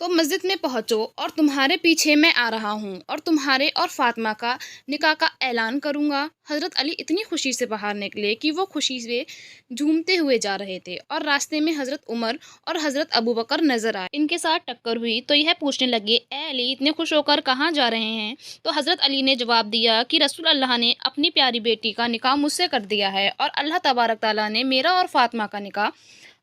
تو مسجد میں پہنچو اور تمہارے پیچھے میں آ رہا ہوں اور تمہارے اور فاطمہ کا نکاح کا اعلان کروں گا۔ حضرت علی اتنی خوشی سے باہر نکلے کہ وہ خوشی سے جھومتے ہوئے جا رہے تھے اور راستے میں حضرت عمر اور حضرت ابوبکر نظر آئے۔ ان کے ساتھ ٹکر ہوئی تو یہ پوچھنے لگے، اے علی، اتنے خوش ہو کر کہاں جا رہے ہیں؟ تو حضرت علی نے جواب دیا کہ رسول اللہ نے اپنی پیاری بیٹی کا نکاح مجھ سے کر دیا ہے اور اللہ تبارک تعالیٰ نے میرا اور فاطمہ کا نکاح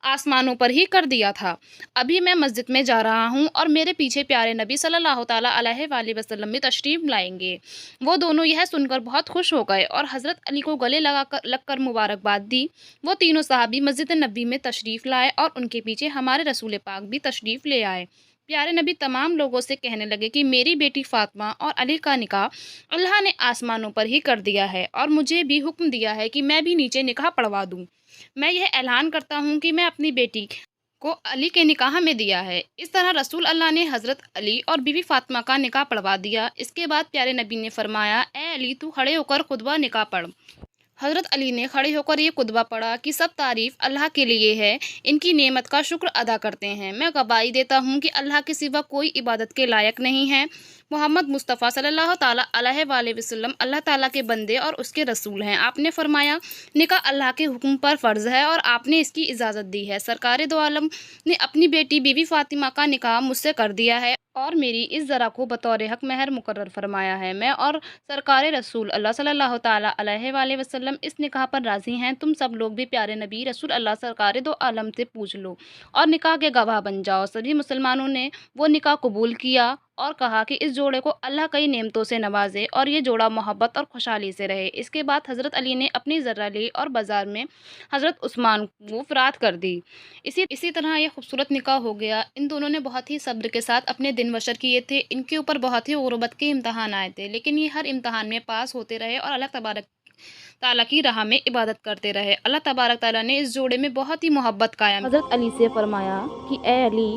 آسمانوں پر ہی کر دیا تھا۔ ابھی میں مسجد میں جا رہا ہوں اور میرے پیچھے پیارے نبی صلی اللہ تعالیٰ علیہ وآلہ وسلم بھی تشریف لائیں گے۔ وہ دونوں یہ سن کر بہت خوش ہو گئے اور حضرت علی کو گلے لگ کر مبارکباد دی۔ وہ تینوں صحابی مسجد نبی میں تشریف لائے اور ان کے پیچھے ہمارے رسول پاک بھی تشریف لے آئے۔ پیارے نبی تمام لوگوں سے کہنے لگے کہ میری بیٹی فاطمہ اور علی کا نکاح اللہ نے آسمانوں پر ہی کر دیا ہے اور مجھے بھی حکم دیا ہے کہ میں بھی نیچے نکاح پڑھوا دوں۔ میں یہ اعلان کرتا ہوں کہ میں اپنی بیٹی کو علی کے نکاح میں دیا ہے۔ اس طرح رسول اللہ نے حضرت علی اور بی بی فاطمہ کا نکاح پڑھوا دیا۔ اس کے بعد پیارے نبی نے فرمایا، اے علی، تو کھڑے ہو کر خطبہ نکاح پڑھ۔ حضرت علی نے کھڑے ہو کر یہ خطبہ پڑھا کہ سب تعریف اللہ کے لیے ہے، ان کی نعمت کا شکر ادا کرتے ہیں۔ میں گواہی دیتا ہوں کہ اللہ کے سوا کوئی عبادت کے لائق نہیں ہے۔ محمد مصطفیٰ صلی اللہ تعالیٰ علیہ وآلہ وسلم اللہ تعالیٰ کے بندے اور اس کے رسول ہیں۔ آپ نے فرمایا، نکاح اللہ کے حکم پر فرض ہے اور آپ نے اس کی اجازت دی ہے۔ سرکار دو عالم نے اپنی بیٹی بی بی فاطمہ کا نکاح مجھ سے کر دیا ہے اور میری اس زرہ کو بطور حق مہر مقرر فرمایا ہے۔ میں اور سرکار رسول اللہ صلی اللہ تعالیٰ علیہ وآلہ وسلم اس نکاح پر راضی ہیں۔ تم سب لوگ بھی پیارے نبی رسول اللہ سرکار دو عالم سے پوچھ لو اور نکاح کے گواہ بن جاؤ۔ سبھی مسلمانوں نے وہ نکاح قبول کیا اور کہا کہ اس جوڑے کو اللہ کئی نعمتوں سے نوازے اور یہ جوڑا محبت اور خوشحالی سے رہے۔ اس کے بعد حضرت علی نے اپنی زرہ لی اور بازار میں حضرت عثمان کو فراخ کر دی۔ اسی طرح یہ خوبصورت نکاح ہو گیا۔ ان دونوں نے بہت ہی صبر کے ساتھ اپنے دن بشر کیے تھے۔ ان کے اوپر بہت ہی غربت کے امتحان آئے تھے، لیکن یہ ہر امتحان میں پاس ہوتے رہے اور اللہ تبارک تعالیٰ کی راہ میں عبادت کرتے رہے۔ اللہ تبارک تعالیٰ نے اس جوڑے میں بہت ہی محبت قائم کی۔ حضرت علی سے فرمایا کہ اے علی،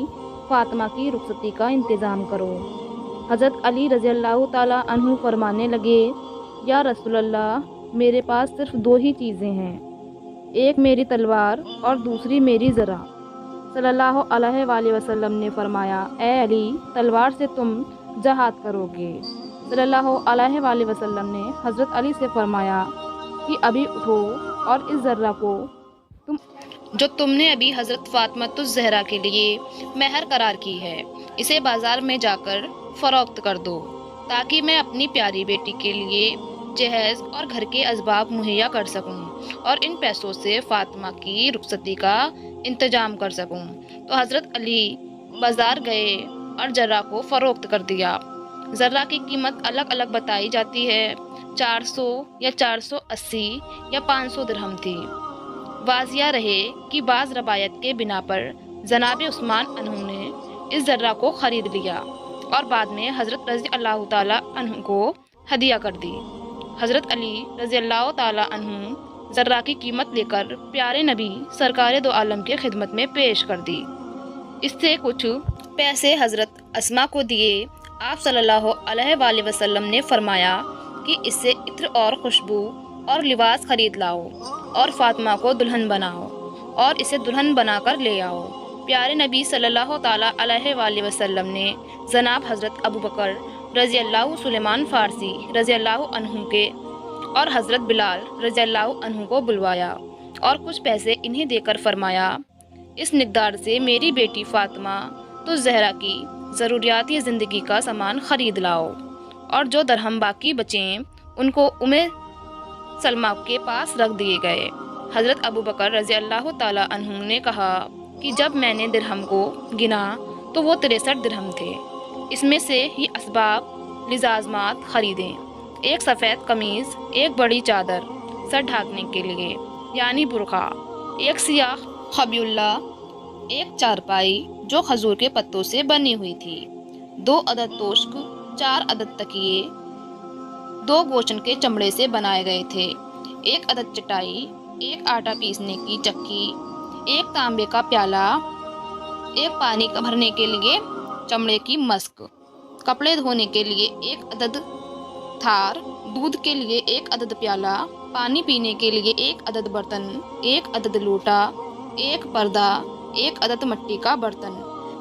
فاطمہ کی رخصتی کا انتظام کرو۔ حضرت علی رضی اللہ تعالیٰ عنہ فرمانے لگے، یا رسول اللہ، میرے پاس صرف دو ہی چیزیں ہیں، ایک میری تلوار اور دوسری میری زرہ۔ صلی اللہ علیہ وآلہ وسلم نے فرمایا، اے علی، تلوار سے تم جہاد کرو گے۔ صلی اللہ علیہ وآلہ وسلم نے حضرت علی سے فرمایا کہ ابھی اٹھو اور اس ذرہ کو جو تم نے ابھی حضرت فاطمہ الزہرا کے لیے مہر قرار کی ہے، اسے بازار میں جا کر فروخت کر دو تاکہ میں اپنی پیاری بیٹی کے لیے جہیز اور گھر کے اسباب مہیا کر سکوں اور ان پیسوں سے فاطمہ کی رخصتی کا انتظام کر سکوں۔ تو حضرت علی بازار گئے اور ذرہ کو فروخت کر دیا۔ ذرہ کی قیمت الگ الگ بتائی جاتی ہے، 400 یا 480 یا 500 درہم تھی۔ واضح رہے کہ بعض روایت کے بنا پر جناب عثمان عنہ نے اس ذرہ کو خرید لیا اور بعد میں حضرت رضی اللہ تعالیٰ عنہ کو ہدیہ کر دی۔ حضرت علی رضی اللہ تعالیٰ عنہ ذرہ کی قیمت لے کر پیارے نبی سرکار دو عالم کی خدمت میں پیش کر دی۔ اس سے کچھ پیسے حضرت اسما کو دیے۔ آپ صلی اللہ علیہ وآلہ وسلم نے فرمایا کہ اس سے عطر اور خوشبو اور لباس خرید لاؤ اور فاطمہ کو دلہن بناؤ اور اسے دلہن بنا کر لے آؤ۔ پیارے نبی صلی اللہ تعالیٰ علیہ وآلہ وسلم نے جناب حضرت ابوبکر رضی اللہ، سلیمان فارسی رضی اللہ عنہ کے اور حضرت بلال رضی اللہ عنہ کو بلوایا اور کچھ پیسے انہیں دے کر فرمایا، اس مقدار سے میری بیٹی فاطمہ الزہرا کی ضروریاتی زندگی کا سامان خرید لاؤ، اور جو درہم باقی بچیں ان کو سلمہ کے پاس رکھ دیے گئے۔ حضرت ابوبکر رضی اللہ تعالیٰ عنہ نے کہا کہ جب میں نے درہم کو گنا تو وہ 63 درہم تھے۔ اس میں سے یہ اسباب لازمات خریدیں، ایک سفید قمیض، ایک بڑی چادر سر ڈھانکنے کے لیے یعنی برقع، ایک سیاہ خبیولہ، ایک چارپائی جو کھجور کے پتوں سے بنی ہوئی تھی، 2 عدد توشک، 4 عدد تکیے 2 گوشن کے چمڑے سے بنائے گئے تھے، 1 عدد چٹائی، 1 آٹا پیسنے کی چکی، 1 تانبے کا پیالہ، 1 پانی بھرنے کے لیے چمڑے کی مسک، کپڑے دھونے کے لیے 1 عدد تھار، دودھ کے لیے 1 عدد پیالہ، پانی پینے کے لیے 1 عدد برتن، 1 عدد لوٹا، 1 پردہ، 1 عدد مٹی کا برتن،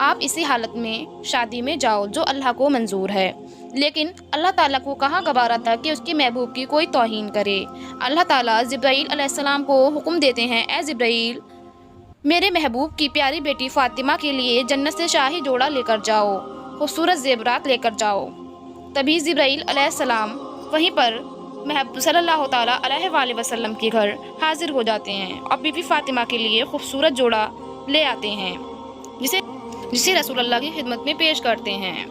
آپ اسی حالت میں شادی میں جاؤ جو اللہ کو منظور ہے۔ لیکن اللہ تعالیٰ کو کہاں گوارا تھا کہ اس کے محبوب کی کوئی توہین کرے۔ اللہ تعالیٰ جبرائیل علیہ السلام کو حکم دیتے ہیں، اے جبرائیل، میرے محبوب کی پیاری بیٹی فاطمہ کے لیے جنت سے شاہی جوڑا لے کر جاؤ، خوبصورت زیورات لے کر جاؤ۔ تبھی جبرائیل علیہ السلام وہیں پر محبوب صلی اللہ تعالیٰ علیہ وآلہ وسلم کے گھر حاضر ہو جاتے ہیں اور بی بی فاطمہ کے لیے خوبصورت جوڑا لے آتے ہیں، جسے رسول اللہ کی خدمت میں پیش کرتے ہیں۔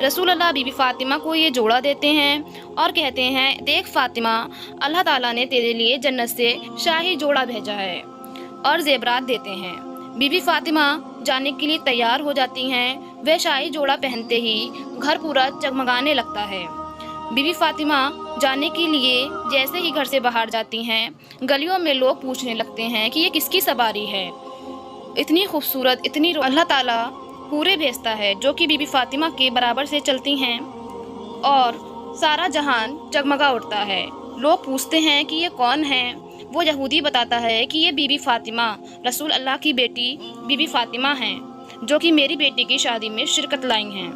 رسول اللہ بی بی فاطمہ کو یہ جوڑا دیتے ہیں اور کہتے ہیں، دیکھ فاطمہ، اللہ تعالیٰ نے تیرے لیے جنت سے شاہی جوڑا بھیجا ہے، اور زیورات دیتے ہیں۔ بی بی فاطمہ جانے کے لیے تیار ہو جاتی ہیں۔ وہ شاہی جوڑا پہنتے ہی گھر پورا جگمگانے لگتا ہے۔ بی بی فاطمہ جانے کے لیے جیسے ہی گھر سے باہر جاتی ہیں، گلیوں میں لوگ پوچھنے لگتے ہیں کہ یہ کس کی سواری ہے، اتنی خوبصورت، اتنی اللہ تعالیٰ پورے بھیجتا ہے جو کہ بی بی فاطمہ کے برابر سے چلتی ہیں اور سارا جہان جگمگا اٹھتا ہے۔ لوگ پوچھتے ہیں کہ یہ کون ہے؟ وہ یہودی بتاتا ہے کہ یہ بی بی فاطمہ، رسول اللہ کی بیٹی بی بی فاطمہ ہیں، جو کہ میری بیٹی کی شادی میں شرکت لائی ہیں۔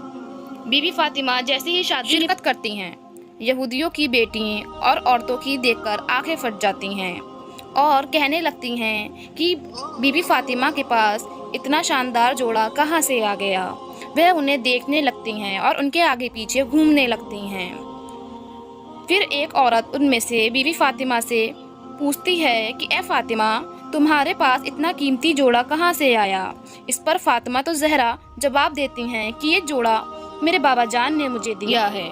بی بی فاطمہ جیسے ہی شرکت کرتی ہیں، یہودیوں کی بیٹیاں اور عورتوں کی دیکھ کر آنکھیں پھٹ جاتی ہیں اور کہنے لگتی ہیں کہ بی بی فاطمہ کے پاس اتنا شاندار جوڑا کہاں سے آ گیا۔ وہ انہیں دیکھنے لگتی ہیں اور ان کے آگے پیچھے گھومنے لگتی ہیں۔ پھر ایک عورت ان میں سے بی بی فاطمہ سے پوچھتی ہے کہ اے فاطمہ، تمہارے پاس اتنا قیمتی جوڑا کہاں سے آیا؟ اس پر فاطمہ تو زہرا جواب دیتی ہیں کہ یہ جوڑا میرے بابا جان نے مجھے دیا ہے۔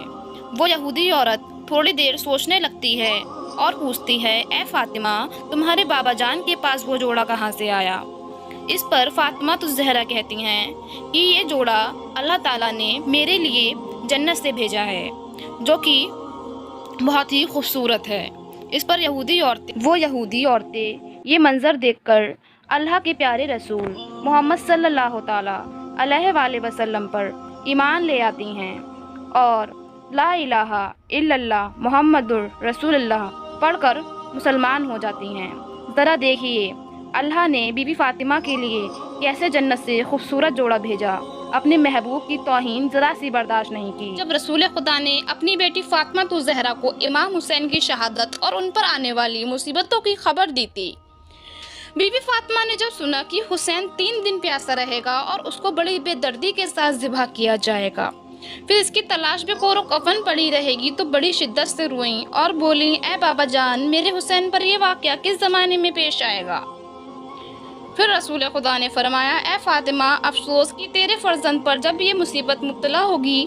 وہ یہودی عورت تھوڑی دیر سوچنے لگتی ہے اور پوچھتی ہے، اے فاطمہ، تمہارے بابا جان کے پاس وہ جوڑا کہاں سے آیا؟ اس پر فاطمہ تو زہرا کہتی ہیں کہ یہ جوڑا اللہ تعالیٰ نے میرے لیے جنت سے بھیجا ہے، جو کہ بہت ہی خوبصورت ہے۔ اس پر یہودی عورتیں یہ منظر دیکھ کر اللہ کے پیارے رسول محمد صلی اللہ تعالیٰ علیہ وآلہ وسلم پر ایمان لے آتی ہیں اور لا الہ الا اللہ محمد رسول اللہ پڑھ کر مسلمان ہو جاتی ہیں۔ ذرا دیکھیے اللہ نے بی بی فاطمہ کے لیے کیسے جنت سے خوبصورت جوڑا بھیجا، اپنے محبوب کی توہین ذرا سی برداشت نہیں کی۔ جب رسول خدا نے اپنی بیٹی فاطمہ زہرا کو امام حسین کی شہادت اور ان پر آنے والی مصیبتوں کی خبر دی تھی، بی بی فاطمہ نے جب سنا کہ حسین 3 دن پیاسا رہے گا اور اس کو بڑی بے دردی کے ساتھ ذبح کیا جائے گا، پھر اس کی تلاش میں کور و کفن پڑی رہے گی، تو بڑی شدت سے روئیں اور بولیں، اے بابا جان، میرے حسین پر یہ واقعہ کس زمانے میں پیش آئے گا؟ پھر رسول خدا نے فرمایا، اے فاطمہ، افسوس کہ تیرے فرزند پر جب یہ مصیبت مبتلا ہوگی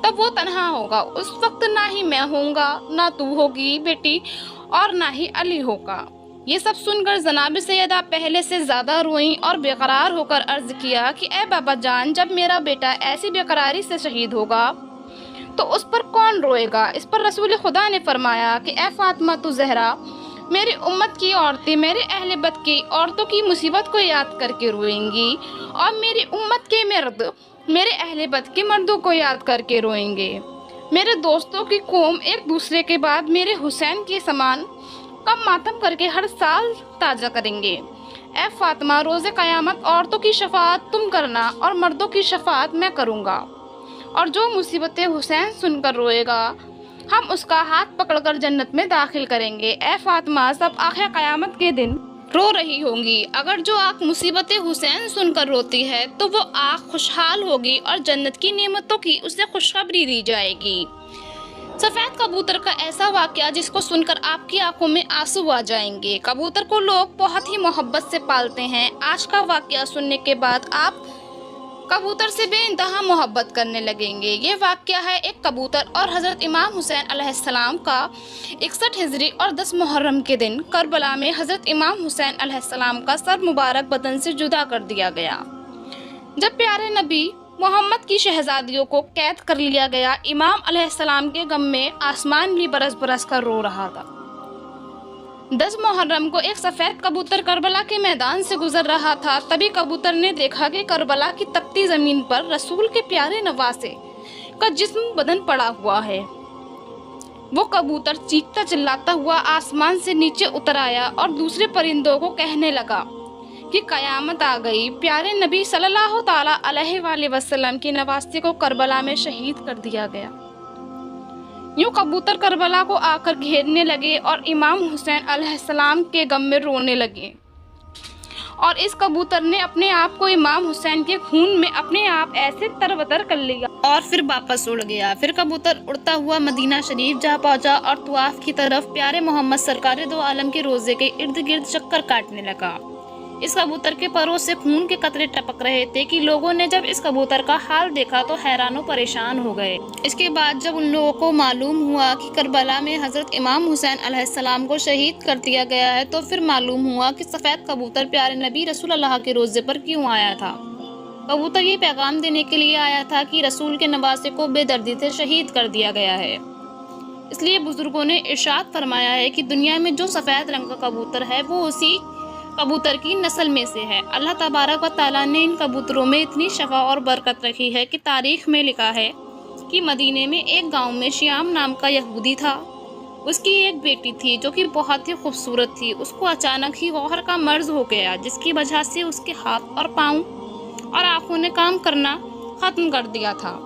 تب وہ تنہا ہوگا، اس وقت نہ ہی میں ہوں گا، نہ تو ہوگی بیٹی، اور نہ ہی علی ہوگا۔ یہ سب سن کر جناب سیدہ پہلے سے زیادہ روئیں اور بے قرار ہو کر عرض کیا کہ اے بابا جان، جب میرا بیٹا ایسی بے قراری سے شہید ہوگا تو اس پر کون روئے گا؟ اس پر رسول خدا نے فرمایا کہ اے فاطمہ زہرا، میری امت کی عورتیں میرے اہل بیت کی عورتوں کی مصیبت کو یاد کر کے روئیں گی، اور میری امت کے مرد میرے اہل بیت کے مردوں کو یاد کر کے روئیں گے۔ میرے دوستوں کی قوم ایک دوسرے کے بعد میرے حسین کے سامان کا ماتم کر کے ہر سال تازہ کریں گے۔ اے فاطمہ، روز قیامت عورتوں کی شفاعت تم کرنا اور مردوں کی شفاعت میں کروں گا، اور جو مصیبتیں حسین سن کر روئے گا ہم اس کا ہاتھ پکڑ کر جنت میں داخل کریں گے۔ اے فاطمہ، سب آخر قیامت کے دن رو رہی ہوں گی، اگر جو آنکھ مصیبت حسین سن کر روتی ہے تو وہ آنکھ خوشحال ہوگی اور جنت کی نعمتوں کی اسے خوشخبری دی جائے گی۔ سفید کبوتر کا ایسا واقعہ جس کو سن کر آپ کی آنکھوں میں آنسو آ جائیں گے۔ کبوتر کو لوگ بہت ہی محبت سے پالتے ہیں۔ آج کا واقعہ سننے کے بعد آپ کبوتر سے بے انتہا محبت کرنے لگیں گے۔ یہ واقعہ ہے ایک کبوتر اور حضرت امام حسین علیہ السلام کا 61 ہجری اور 10 محرم کے دن کربلا میں حضرت امام حسین علیہ السلام کا سر مبارک بدن سے جدا کر دیا گیا۔ جب پیارے نبی محمد کی شہزادیوں کو قید کر لیا گیا، امام علیہ السلام کے غم میں آسمان بھی برس برس کر رو رہا تھا۔ 10 محرم کو ایک سفید کبوتر کربلا کے میدان سے گزر رہا تھا، تبھی کبوتر نے دیکھا کہ کربلا کی تپتی زمین پر رسول کے پیارے نواسے کا جسم بدن پڑا ہوا ہے۔ وہ کبوتر چیختا چلاتا ہوا آسمان سے نیچے اتر آیا اور دوسرے پرندوں کو کہنے لگا کہ قیامت آ گئی، پیارے نبی صلی اللہ تعالیٰ علیہ وآلہ وسلم کی نواستی کو کربلا میں شہید کر دیا گیا۔ یوں کبوتر کربلا کو آ کر گھیرنے لگے اور امام حسین علیہ السلام کے غم میں رونے لگے، اور اس کبوتر نے اپنے آپ کو امام حسین کے خون میں اپنے آپ ایسے تروتر کر لیا اور پھر واپس اڑ گیا۔ پھر کبوتر اڑتا ہوا مدینہ شریف جا پہنچا اور طواف کی طرف پیارے محمد سرکار دو عالم کے روضے کے ارد گرد چکر کاٹنے لگا۔ اس کبوتر کے پروں سے خون کے قطرے ٹپک رہے تھے کہ لوگوں نے جب اس کبوتر کا حال دیکھا تو حیران و پریشان ہو گئے۔ اس کے بعد جب ان لوگوں کو معلوم ہوا کہ کربلا میں حضرت امام حسین علیہ السلام کو شہید کر دیا گیا ہے، تو پھر معلوم ہوا کہ سفید کبوتر پیارے نبی رسول اللہ کے روضے پر کیوں آیا تھا۔ کبوتر یہ پیغام دینے کے لیے آیا تھا کہ رسول کے نواسے کو بے دردی سے شہید کر دیا گیا ہے۔ اس لیے بزرگوں نے ارشاد فرمایا ہے کہ دنیا میں جو سفید رنگ کا کبوتر ہے وہ اسی کبوتر کی نسل میں سے ہے۔ اللہ تبارک و تعالیٰ نے ان کبوتروں میں اتنی شفا اور برکت رکھی ہے کہ تاریخ میں لکھا ہے کہ مدینے میں ایک گاؤں میں شیام نام کا یہودی تھا۔ اس کی ایک بیٹی تھی جو کہ بہت ہی خوبصورت تھی۔ اس کو اچانک ہی گوہر کا مرض ہو گیا، جس کی وجہ سے اس کے ہاتھ اور پاؤں اور آنکھوں نے کام کرنا ختم کر دیا تھا۔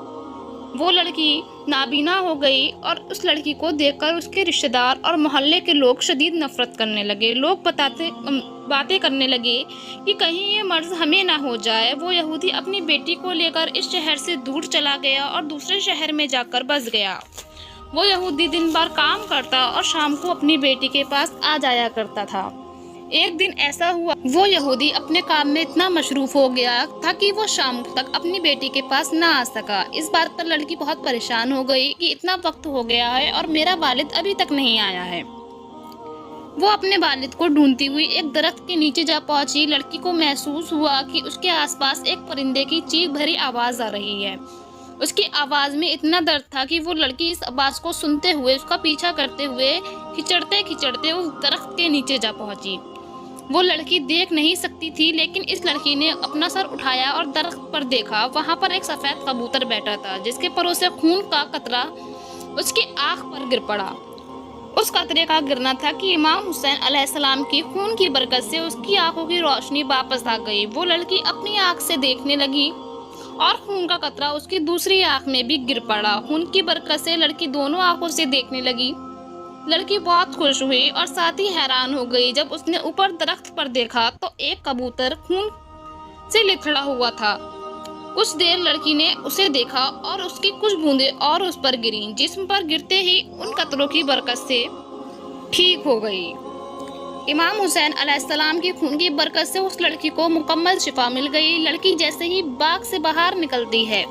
وہ لڑکی نابینا ہو گئی اور اس لڑکی کو دیکھ کر اس کے رشتہ دار اور محلے کے لوگ شدید نفرت کرنے لگے۔ لوگ باتیں کرنے لگے کہ کہیں یہ مرض ہمیں نہ ہو جائے۔ وہ یہودی اپنی بیٹی کو لے کر اس شہر سے دور چلا گیا اور دوسرے شہر میں جا کر بس گیا۔ وہ یہودی دن بھر کام کرتا اور شام کو اپنی بیٹی کے پاس آ جایا کرتا تھا۔ ایک دن ایسا ہوا، وہ یہودی اپنے کام میں اتنا مصروف ہو گیا تھا کہ وہ شام تک اپنی بیٹی کے پاس نہ آ سکا۔ اس بات پر لڑکی بہت پریشان ہو گئی کہ اتنا وقت ہو گیا ہے اور میرا والد ابھی تک نہیں آیا ہے۔ وہ اپنے والد کو ڈھونڈتی ہوئی ایک درخت کے نیچے جا پہنچی۔ لڑکی کو محسوس ہوا کہ اس کے آس پاس ایک پرندے کی چیخ بھری آواز آ رہی ہے۔ اس کی آواز میں اتنا درد تھا کہ وہ لڑکی اس آواز کو سنتے ہوئے اس کا پیچھا کرتے ہوئے کھچڑتے کھچڑتے اس درخت کے نیچے جا پہنچی۔ وہ لڑکی دیکھ نہیں سکتی تھی، لیکن اس لڑکی نے اپنا سر اٹھایا اور درخت پر دیکھا۔ وہاں پر ایک سفید کبوتر بیٹھا تھا جس کے پروں سے خون کا قطرہ اس کی آنکھ پر گر پڑا۔ اس قطرے کا گرنا تھا کہ امام حسین علیہ السلام کی خون کی برکت سے اس کی آنکھوں کی روشنی واپس آ گئی۔ وہ لڑکی اپنی آنکھ سے دیکھنے لگی اور خون کا قطرہ اس کی دوسری آنکھ میں بھی گر پڑا۔ خون کی برکت سے لڑکی دونوں آنکھوں سے دیکھنے لگی۔ لڑکی بہت خوش ہوئی اور ساتھ ہی حیران ہو گئی جب اس نے اوپر درخت پر دیکھا تو ایک کبوتر خون سے لتھڑا ہوا تھا۔ کچھ دیر لڑکی نے اسے دیکھا اور اس کی کچھ بوندیں اور اس پر گریں۔ جسم پر گرتے ہی ان قطروں کی برکت سے ٹھیک ہو گئی۔ امام حسین علیہ السلام کی خون کی برکت سے اس لڑکی کو مکمل شفا مل گئی۔ لڑکی جیسے ہی باغ سے باہر نکلتی ہے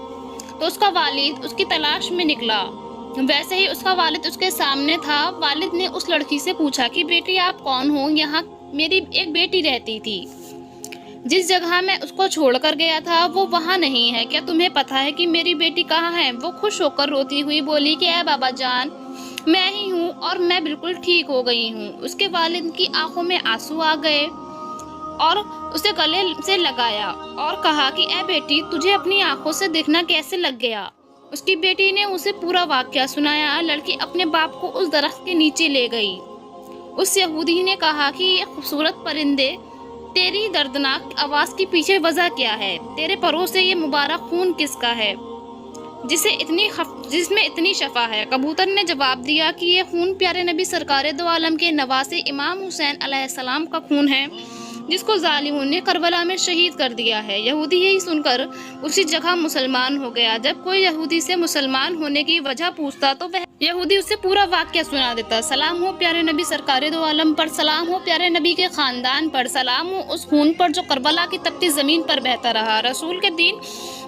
تو اس کا والد اس کی تلاش میں نکلا۔ ویسے ہی اس کا والد اس کے سامنے تھا۔ والد نے اس لڑکی سے پوچھا کہ بیٹی آپ کون ہو؟ یہاں میری ایک بیٹی رہتی تھی، جس جگہ میں اس کو چھوڑ کر گیا تھا وہ وہاں نہیں ہے، کیا تمہیں پتا ہے کہ میری بیٹی کہاں ہے؟ وہ خوش ہو کر روتی ہوئی بولی کہ اے بابا جان، میں ہی ہوں اور میں بالکل ٹھیک ہو گئی ہوں۔ اس کے والد کی آنکھوں میں آنسو آ گئے اور اسے گلے سے لگایا اور کہا کہ اے بیٹی، تجھے اپنی آنکھوں سے دیکھنا کیسے لگ گیا؟ اس کی بیٹی نے اسے پورا واقعہ سنایا۔ لڑکی اپنے باپ کو اس درخت کے نیچے لے گئی۔ اس یہودی نے کہا کہ یہ خوبصورت پرندے، تیری دردناک آواز کے پیچھے وجہ کیا ہے؟ تیرے پروں سے یہ مبارک خون کس کا ہے جس میں اتنی شفا ہے؟ کبوتر نے جواب دیا کہ یہ خون پیارے نبی سرکار دو عالم کے نواسے امام حسین علیہ السلام کا خون ہے، جس کو ظالموں نے کربلا میں شہید کر دیا ہے۔ یہودی یہی سن کر اسی جگہ مسلمان ہو گیا۔ جب کوئی یہودی سے مسلمان ہونے کی وجہ پوچھتا تو وہ یہودی اسے پورا واقعہ سنا دیتا۔ سلام ہو پیارے نبی سرکار دو عالم پر، سلام ہو پیارے نبی کے خاندان پر، سلام ہو اس خون پر جو کربلا کی تپتی زمین پر بہتا رہا۔ رسول کے دین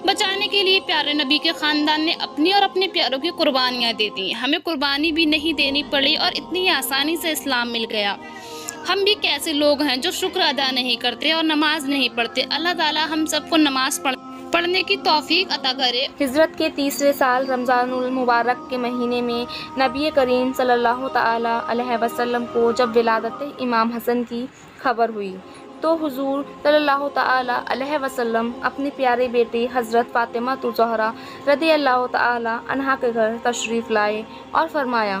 بچانے کے لیے پیارے نبی کے خاندان نے اپنی اور اپنے پیاروں کی قربانیاں دے دیں۔ ہمیں قربانی بھی نہیں دینی پڑی اور اتنی آسانی سے اسلام مل گیا۔ ہم بھی کیسے لوگ ہیں جو شکر ادا نہیں کرتے اور نماز نہیں پڑھتے۔ اللہ تعالیٰ ہم سب کو نماز پڑھنے کی توفیق عطا کرے۔ ہجرت کے تیسرے سال رمضان المبارک کے مہینے میں نبی کریم صلی اللہ تعالیٰ علیہ وسلم کو جب ولادت امام حسن کی خبر ہوئی تو حضور صلی اللہ تعالیٰ علیہ وسلم اپنی پیاری بیٹی حضرت فاطمہ الزہرا رضی اللہ تعالیٰ عنہا کے گھر تشریف لائے اور فرمایا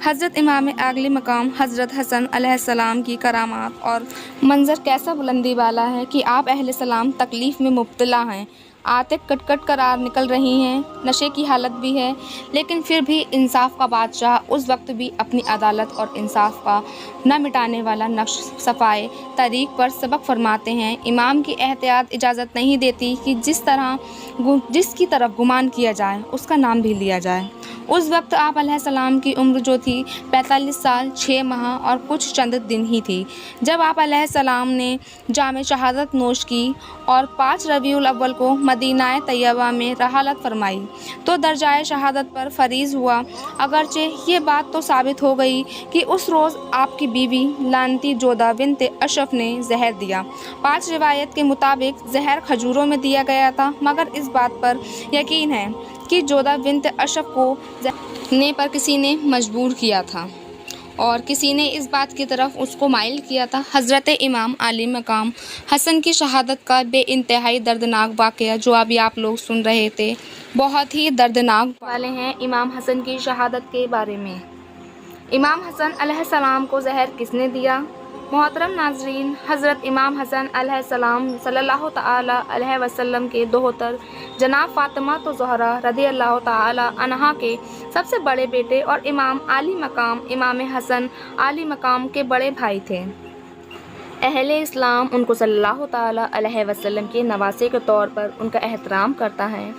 حضرت امام اعلی مقام حضرت حسن علیہ السلام کی کرامات اور منظر کیسا بلندی والا ہے کہ آپ علیہ السلام تکلیف میں مبتلا ہیں، آتیں کٹ کٹ کر نکل رہی ہیں، نشے کی حالت بھی ہے، لیکن پھر بھی انصاف کا بادشاہ اس وقت بھی اپنی عدالت اور انصاف کا نہ مٹانے والا نقش صفائے طریق پر سبق فرماتے ہیں۔ امام کی احتیاط اجازت نہیں دیتی کہ جس کی طرف گمان کیا جائے اس کا نام بھی لیا جائے۔ اس وقت آپ علیہ السلام کی عمر جو تھی 45 سال 6 ماہ اور کچھ چند دن ہی تھی جب آپ علیہ السلام نے جام شہادت نوش کی اور 5 ربیع الاول کو مدینہ طیبہ میں رحلت فرمائی تو درجۂ شہادت پر فریض ہوا۔ اگرچہ یہ بات تو ثابت ہو گئی کہ اس روز آپ کی بیوی لعنتی جودہ بنت اشرف نے زہر دیا۔ 5 روایت کے مطابق زہر کھجوروں میں دیا گیا تھا، مگر اس بات پر یقین ہے کہ جودہ بنت اشرف کو زہر پر کسی نے مجبور کیا تھا اور کسی نے اس بات کی طرف اس کو مائل کیا تھا۔ حضرت امام علی مقام حسن کی شہادت کا بے انتہائی دردناک واقعہ جو ابھی آپ لوگ سن رہے تھے بہت ہی دردناک والے ہیں۔ امام حسن کی شہادت کے بارے میں، امام حسن علیہ السلام کو زہر کس نے دیا؟ محترم ناظرین، حضرت امام حسن علیہ السلام صلی اللہ تعالی علیہ وسلم کے دوہتر جناب فاطمہ الزہرا رضی اللہ تعالی عنہا کے سب سے بڑے بیٹے اور امام علی مقام امام حسن علی مقام کے بڑے بھائی تھے۔ اہل اسلام ان کو صلی اللہ تعالی علیہ وسلم کے نواسے کے طور پر ان کا احترام کرتا ہے۔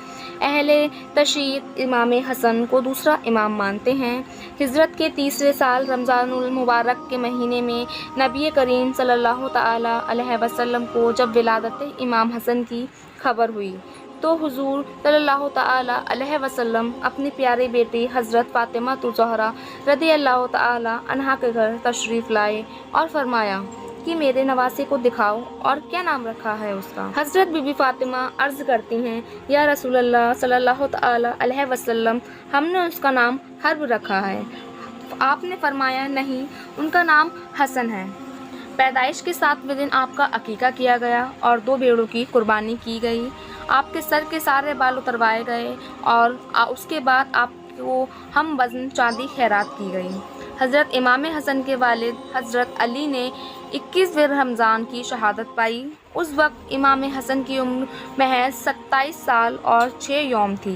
اہل تشیع امام حسن کو دوسرا امام مانتے ہیں۔ ہجرت کے 3 سال رمضان المبارک کے مہینے میں نبی کریم صلی اللہ تعالی علیہ وسلم کو جب ولادت امام حسن کی خبر ہوئی تو حضور صلی اللہ تعالی علیہ وسلم اپنی پیاری بیٹی حضرت فاطمہ الزہرا رضی اللہ تعالی عنہا کے گھر تشریف لائے اور فرمایا کہ میرے نواسے کو دکھاؤ اور کیا نام رکھا ہے اس کا۔ حضرت بی بی فاطمہ عرض کرتی ہیں، یا رسول اللہ صلی اللہ تعالی علیہ وسلم، ہم نے اس کا نام حرب رکھا ہے۔ آپ نے فرمایا نہیں، ان کا نام حسن ہے۔ پیدائش کے 7ویں دن آپ کا عقیقہ کیا گیا اور 2 بھیڑوں کی قربانی کی گئی۔ آپ کے سر کے سارے بال اتروائے گئے اور اس کے بعد آپ کو ہم وزن چاندی خیرات کی گئی۔ حضرت امام حسن کے والد حضرت علی نے 21ویں رمضان کی شہادت پائی۔ اس وقت امام حسن کی عمر محض 27 سال اور 6 یوم تھی۔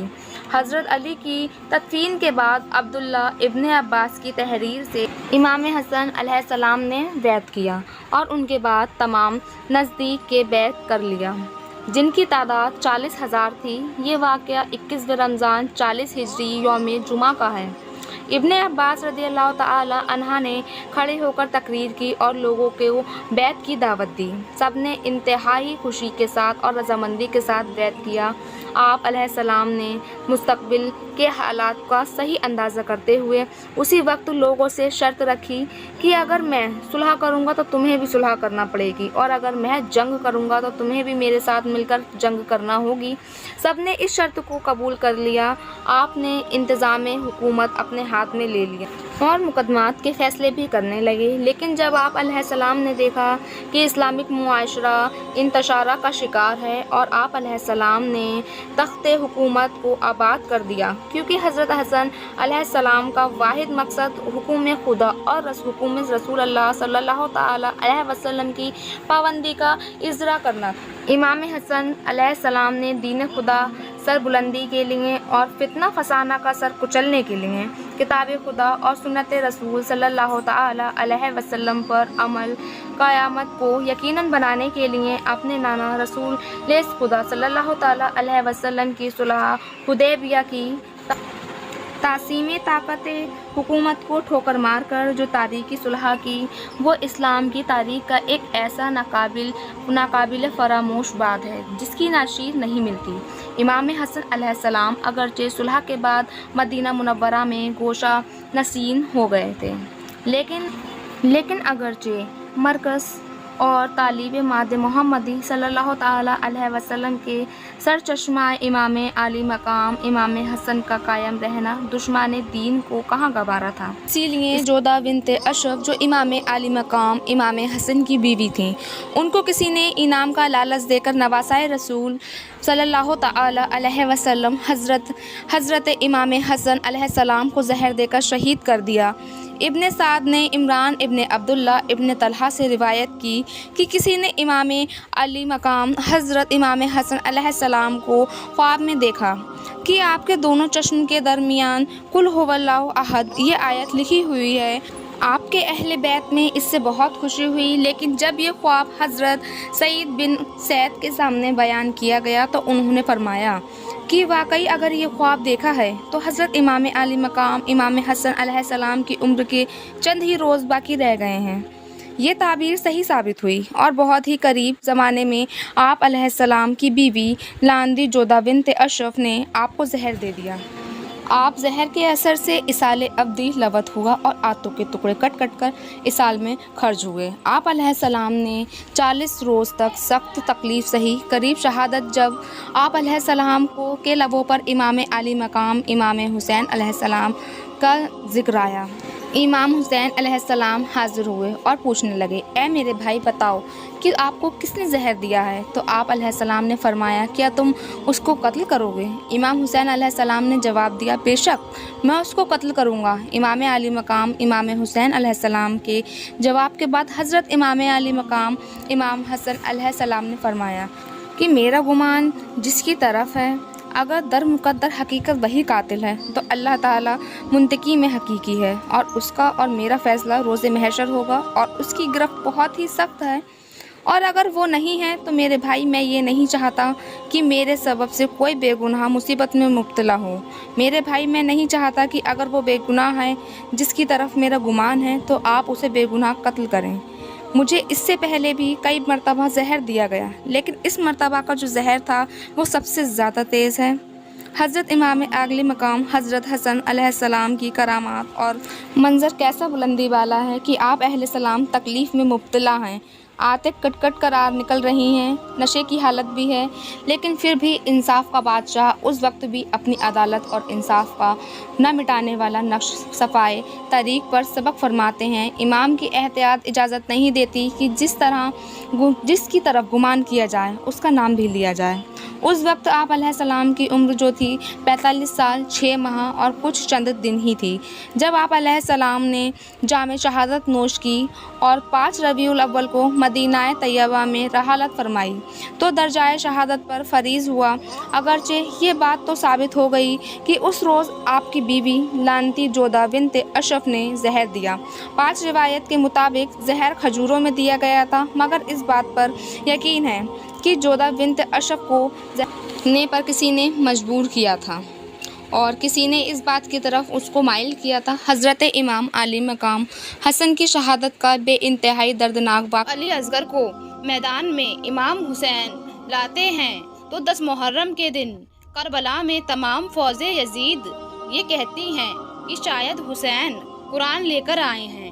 حضرت علی کی تدفین کے بعد عبداللہ ابن عباس کی تحریر سے امام حسن علیہ السلام نے بیعت کیا اور ان کے بعد تمام نزدیک کے بیعت کر لیا، جن کی تعداد 40,000 تھی۔ یہ واقعہ 21ویں رمضان 40 ہجری یوم جمعہ کا ہے۔ ابن عباس رضی اللہ تعالی عنہ نے کھڑے ہو کر تقریر کی اور لوگوں کو بیعت کی دعوت دی۔ سب نے انتہائی خوشی کے ساتھ اور رضامندی کے ساتھ بیعت کیا۔ آپ علیہ السلام نے مستقبل کے حالات کا صحیح اندازہ کرتے ہوئے اسی وقت لوگوں سے شرط رکھی کہ اگر میں صلح کروں گا تو تمہیں بھی صلح کرنا پڑے گی اور اگر میں جنگ کروں گا تو تمہیں بھی میرے ساتھ مل کر جنگ کرنا ہوگی۔ سب نے اس شرط کو قبول کر لیا۔ آپ نے انتظام حکومت اپنے ہاتھ میں لے لیا اور مقدمات کے فیصلے بھی کرنے لگے۔ لیکن جب آپ علیہ السلام نے دیکھا کہ اسلامک معاشرہ انتشار کا شکار ہے اور آپ علیہ السلام نے تخت حکومت کو آباد کر دیا، کیونکہ حضرت حسن علیہ السلام کا واحد مقصد حکم خدا اور حکم رسول اللہ صلی اللہ تعالی علیہ وسلم کی پابندی کا اجرا کرنا تھا۔ امام حسن علیہ السلام نے دین خدا سر بلندی کے لیے اور فتنہ فسانہ کا سر کچلنے کے لیے کتاب خدا اور سنت رسول صلی اللہ تعالی علیہ وسلم پر عمل قیامت کو یقیناً بنانے کے لیے اپنے نانا رسول خدا صلی اللہ تعالی علیہ وسلم کی صلح حدیبیہ کی تقسیم طاقت حکومت کو ٹھوکر مار کر جو تاریخی صلح کی، وہ اسلام کی تاریخ کا ایک ایسا ناقابل فراموش باب ہے جس کی نظیر نہیں ملتی۔ امام حسن علیہ السلام اگرچہ صلح کے بعد مدینہ منورہ میں گوشہ نشین ہو گئے تھے، لیکن اگرچہ مرکز اور طالب ماد محمدی صلی اللہ تعالیٰ علیہ وسلم کے سر چشمہ امام عالی مقام امام حسن کا قائم رہنا دشمن دین کو کہاں گوارا تھا۔ اسی لیے جودہ بنت اشرف جو امام عالی مقام امام حسن کی بیوی تھیں، ان کو کسی نے انعام کا لالچ دے کر نواسۂ رسول صلی اللہ تعالیٰ علیہ وسلم حضرت امام حسن علیہ السلام کو زہر دے کر شہید کر دیا۔ ابن سعد نے عمران ابن عبداللہ ابن طلحہ سے روایت کی کہ کسی نے امام علی مقام حضرت امام حسن علیہ السلام کو خواب میں دیکھا کہ آپ کے دونوں چشم کے درمیان قل هو اللہ احد یہ آیت لکھی ہوئی ہے۔ آپ کے اہل بیت میں اس سے بہت خوشی ہوئی، لیکن جب یہ خواب حضرت سعید بن زید کے سامنے بیان کیا گیا تو انہوں نے فرمایا کہ واقعی اگر یہ خواب دیکھا ہے تو حضرت امام علی مقام امام حسن علیہ السلام کی عمر کے چند ہی روز باقی رہ گئے ہیں۔ یہ تعبیر صحیح ثابت ہوئی اور بہت ہی قریب زمانے میں آپ علیہ السلام کی بیوی لاندی جودہ بنت اشرف نے آپ کو زہر دے دیا۔ آپ زہر کے اثر سے اسال ابدی لوت ہوا اور آنتوں کے ٹکڑے کٹ کٹ کر اسال میں خرج ہوئے۔ آپ علیہ السلام نے 40 روز تک سخت تکلیف سہی۔ قریب شہادت جب آپ علیہ السلام کو کے لبوں پر امام علی مقام امام حسین علیہ السلام کا ذکر آیا، امام حسین علیہ السلام حاضر ہوئے اور پوچھنے لگے، اے میرے بھائی بتاؤ کہ آپ کو کس نے زہر دیا ہے؟ تو آپ علیہ السلام نے فرمایا، کیا تم اس کو قتل کرو گے؟ امام حسین علیہ السلام نے جواب دیا، بے شک میں اس کو قتل کروں گا۔ امام علی مقام امام حسین علیہ السلام کے جواب کے بعد حضرت امام علی مقام امام حسن علیہ السلام نے فرمایا کہ میرا گمان جس کی طرف ہے، اگر در مقدر حقیقت وہی قاتل ہے تو اللہ تعالیٰ منتقم حقیقی ہے اور اس کا اور میرا فیصلہ روز محشر ہوگا اور اس کی گرفت بہت ہی سخت ہے، اور اگر وہ نہیں ہے تو میرے بھائی میں یہ نہیں چاہتا کہ میرے سبب سے کوئی بے گناہ مصیبت میں مبتلا ہو۔ میرے بھائی میں نہیں چاہتا کہ اگر وہ بے گناہ ہے جس کی طرف میرا گمان ہے تو آپ اسے بے گناہ قتل کریں۔ مجھے اس سے پہلے بھی کئی مرتبہ زہر دیا گیا، لیکن اس مرتبہ کا جو زہر تھا وہ سب سے زیادہ تیز ہے۔ حضرت امام علی مقام حضرت حسن علیہ السلام کی کرامات اور منظر کیسا بلندی والا ہے کہ آپ علیہ السلام تکلیف میں مبتلا ہیں، آنتیں کٹ کٹ کر نکل رہی ہیں، نشے کی حالت بھی ہے، لیکن پھر بھی انصاف کا بادشاہ اس وقت بھی اپنی عدالت اور انصاف کا نہ مٹانے والا نقش صفائے طریق پر سبق فرماتے ہیں۔ امام کی احتیاط اجازت نہیں دیتی کہ جس کی طرف گمان کیا جائے اس کا نام بھی لیا جائے۔ اس وقت آپ علیہ السلام کی عمر جو تھی 45 سال 6 ماہ اور کچھ چند دن ہی تھی جب آپ علیہ السلام نے جام شہادت نوش کی اور 5 ربیع الاول کو مدینہ طیبہ میں رحلت فرمائی تو درجۂ شہادت پر فریض ہوا۔ اگرچہ یہ بات تو ثابت ہو گئی کہ اس روز آپ کی بیوی لعنتی جودہ بنت اشرف نے زہر دیا۔ 5 روایت کے مطابق زہر کھجوروں میں دیا گیا تھا، مگر اس بات پر یقین ہے کہ جودہ بنت اشرف کو زہرنے پر کسی نے مجبور کیا تھا اور کسی نے اس بات کی طرف اس کو مائل کیا تھا۔ حضرت امام علی مقام حسن کی شہادت کا بے انتہائی دردناک واقعہ علی اصغر کو میدان میں امام حسین لاتے ہیں تو 10 محرم کے دن کربلا میں تمام فوج یزید یہ کہتی ہیں کہ شاید حسین قرآن لے کر آئے ہیں۔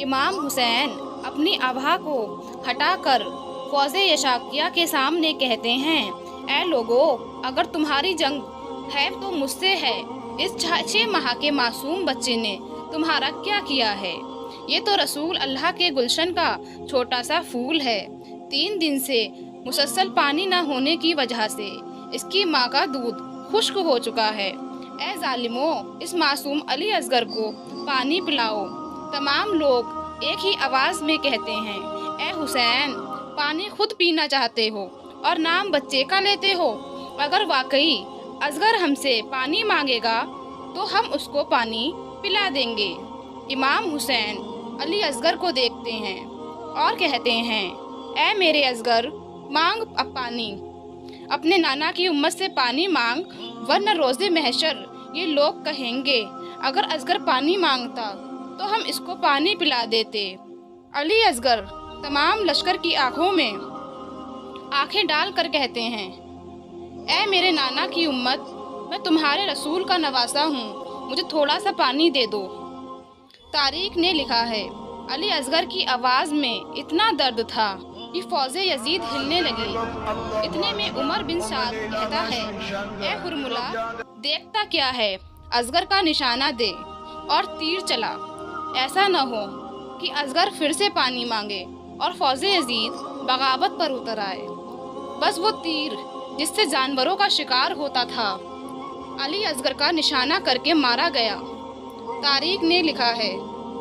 امام حسین اپنی ابا کو ہٹا کر فوج یشاکیہ کے سامنے کہتے ہیں، اے لوگو، اگر تمہاری جنگ ہے تو مجھ سے ہے، اس 6 ماہ کے معصوم بچے نے تمہارا کیا کیا ہے؟ یہ تو رسول اللہ کے گلشن کا چھوٹا سا پھول ہے۔ 3 دن سے مسلسل پانی نہ ہونے کی وجہ سے اس کی ماں کا دودھ خشک ہو چکا ہے۔ اے ظالموں، اس معصوم علی اصغر کو پانی پلاؤ۔ تمام لوگ ایک ہی آواز میں کہتے ہیں، اے حسین، پانی خود پینا چاہتے ہو اور نام بچے کا لیتے ہو؟ اگر واقعی اصغر ہم سے پانی مانگے گا تو ہم اس کو پانی پلا دیں گے۔ امام حسین علی اصغر کو دیکھتے ہیں اور کہتے ہیں، اے میرے اصغر، مانگ اب پانی، اپنے نانا کی امت سے پانی مانگ، ورنہ روز محشر یہ لوگ کہیں گے اگر اصغر پانی مانگتا تو ہم اس کو پانی پلا دیتے۔ علی اصغر تمام لشکر کی آنکھوں میں آنکھیں ڈال کر کہتے ہیں، اے میرے نانا کی امت، میں تمہارے رسول کا نواسا ہوں، مجھے تھوڑا سا پانی دے دو۔ تاریخ نے لکھا ہے، علی اصغر کی آواز میں اتنا درد تھا کہ فوج یزید ہلنے لگی۔ اتنے میں عمر بن سعد کہتا ہے، اے ہرملا، دیکھتا کیا ہے، اصغر کا نشانہ دے اور تیر چلا۔ ایسا نہ ہو کہ اصغر پھر سے پانی مانگے اور فوج یزید بغاوت پر اتر آئے۔ بس وہ تیر جس سے جانوروں کا شکار ہوتا تھا علی اصغر کا نشانہ کر کے مارا گیا۔ تاریخ نے لکھا ہے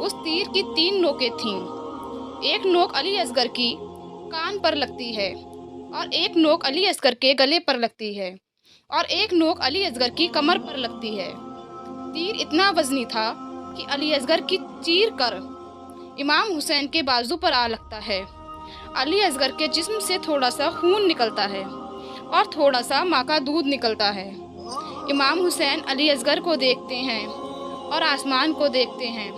اس تیر کی 3 نوکیں تھیں۔ ایک نوک علی اصغر کی کان پر لگتی ہے اور ایک نوک علی اصغر کے گلے پر لگتی ہے اور ایک نوک علی اصغر کی کمر پر لگتی ہے۔ تیر اتنا وزنی تھا کہ علی اصغر کی چیر کر امام حسین کے بازو پر آ لگتا ہے۔ علی اصغر کے جسم سے تھوڑا سا خون نکلتا ہے اور تھوڑا سا ماں کا دودھ نکلتا ہے۔ امام حسین علی اصغر کو دیکھتے ہیں اور آسمان کو دیکھتے ہیں،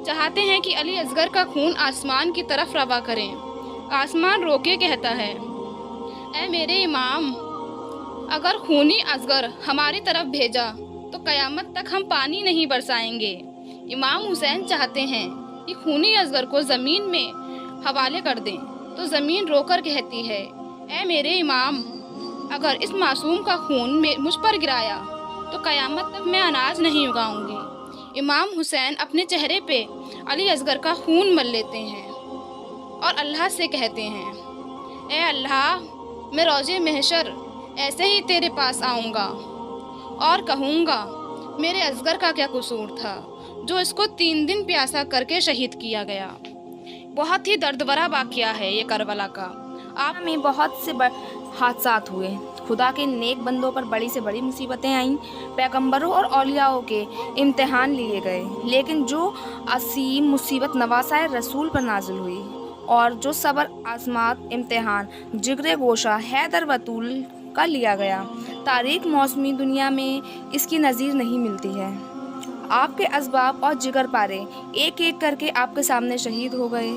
چاہتے ہیں کہ علی اصغر کا خون آسمان کی طرف روا کریں۔ آسمان رو کے کہتا ہے، اے میرے امام، اگر خونی اصغر ہماری طرف بھیجا تو قیامت تک ہم پانی نہیں برسائیں گے۔ امام حسین چاہتے ہیں کہ خونی اصغر کو زمین میں حوالے کر دیں تو زمین رو کر کہتی ہے، اے میرے امام، اگر اس معصوم کا خون مجھ پر گرایا تو قیامت تک میں اناج نہیں اگاؤں گی۔ امام حسین اپنے چہرے پہ علی اصغر کا خون مل لیتے ہیں اور اللہ سے کہتے ہیں، اے اللہ، میں روز محشر ایسے ہی تیرے پاس آؤں گا اور کہوں گا، میرے اصغر کا کیا قصور تھا جو اس کو 3 دن پیاسا کر کے شہید کیا گیا۔ بہت ہی درد بھرا واقعہ ہے یہ کربلا کا۔ آپ میں بہت سے حادثات ہوئے، خدا کے نیک بندوں پر بڑی سے بڑی مصیبتیں آئیں، پیغمبروں اور اولیاءوں کے امتحان لیے گئے، لیکن جو عظیم مصیبت نواسائے رسول پر نازل ہوئی اور جو صبر آزمات امتحان جگر گوشہ حیدر بطول کا لیا گیا، تاریخ موسمی دنیا میں اس کی نظیر نہیں ملتی ہے۔ آپ کے اسباب اور جگر پارے ایک ایک کر کے آپ کے سامنے شہید ہو گئے۔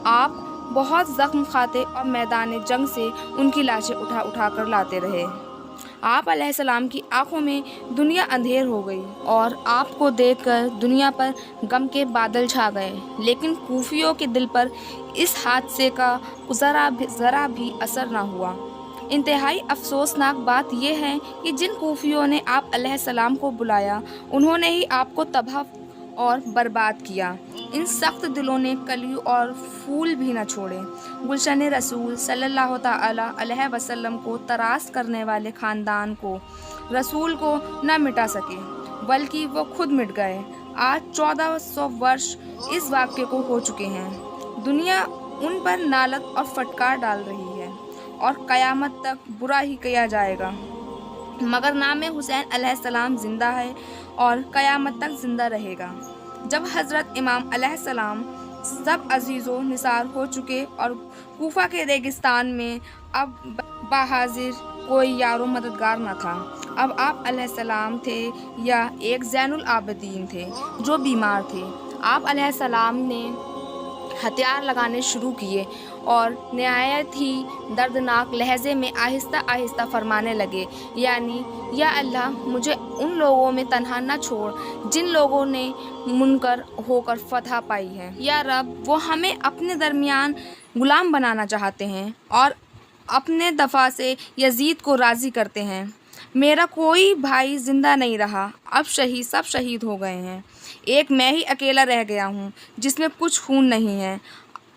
آپ بہت زخم کھاتے اور میدان جنگ سے ان کی لاشیں اٹھا اٹھا کر لاتے رہے۔ آپ علیہ السلام کی آنکھوں میں دنیا اندھیر ہو گئی اور آپ کو دیکھ کر دنیا پر غم کے بادل چھا گئے، لیکن کوفیوں کے دل پر اس حادثے کا ذرا بھی اثر نہ ہوا۔ انتہائی افسوسناک بات یہ ہے کہ جن کوفیوں نے آپ علیہ السلام کو بلایا، انہوں نے ہی آپ کو تباہ اور برباد کیا۔ ان سخت دلوں نے کلیوں اور پھول بھی نہ چھوڑے۔ گلشن رسول صلی اللہ تعالی علیہ وسلم کو تراش کرنے والے خاندان کو رسول کو نہ مٹا سکے، بلکہ وہ خود مٹ گئے۔ آج 1400 برس اس واقعے کو ہو چکے ہیں۔ دنیا ان پر نالت اور فٹکار ڈال رہی ہے اور قیامت تک برا ہی کیا جائے گا، مگر نام حسین علیہ السلام زندہ ہے اور قیامت تک زندہ رہے گا۔ جب حضرت امام علیہ السلام سب عزیز و نثار ہو چکے اور کوفہ کے ریگستان میں اب بحاضر کوئی یار و مددگار نہ تھا، اب آپ علیہ السلام تھے یا ایک زین العابدین تھے جو بیمار تھے۔ آپ علیہ السلام نے ہتھیار لگانے شروع کیے اور نہایت ہی دردناک لہجے میں آہستہ آہستہ فرمانے لگے، یعنی یا اللہ، مجھے ان لوگوں میں تنہا نہ چھوڑ جن لوگوں نے منکر ہو کر فتح پائی ہے۔ یا رب، وہ ہمیں اپنے درمیان غلام بنانا چاہتے ہیں اور اپنے دفاع سے یزید کو راضی کرتے ہیں۔ میرا کوئی بھائی زندہ نہیں رہا، اب سب شہید ہو گئے ہیں، ایک میں ہی اکیلا رہ گیا ہوں جس میں کچھ خون نہیں ہے۔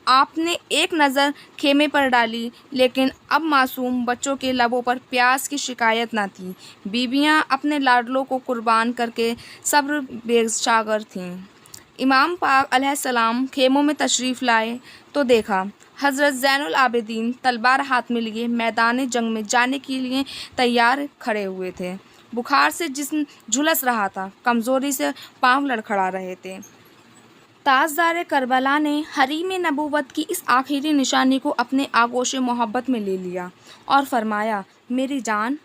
آپ نے ایک نظر خیمے پر ڈالی، لیکن اب معصوم بچوں کے لبوں پر پیاس کی شکایت نہ تھی۔ بیویاں اپنے لاڈلوں کو قربان کر کے صبر بے شاگر تھیں۔ امام پاک علیہ السلام خیموں میں تشریف لائے تو دیکھا حضرت زین العابدین تلوار ہاتھ میں لیے میدان جنگ میں جانے کے لیے تیار کھڑے ہوئے تھے۔ بخار سے جسم جھلس رہا تھا، کمزوری سے پاؤں لڑکھڑا رہے تھے۔ تاجدار کربلا نے حریم نبوت کی اس آخری نشانی کو اپنے آغوش محبت میں لے لیا اور فرمایا، میری جان،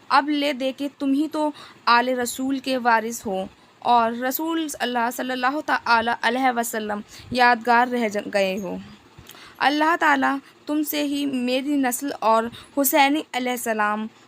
اب لے دے کہ تم ہی تو آل رسول کے وارث ہو اور رسول اللہ صلی اللہ تعالی علیہ وسلم یادگار رہ گئے ہو۔ اللہ تعالیٰ تم سے ہی میری نسل اور حسین علیہ السلام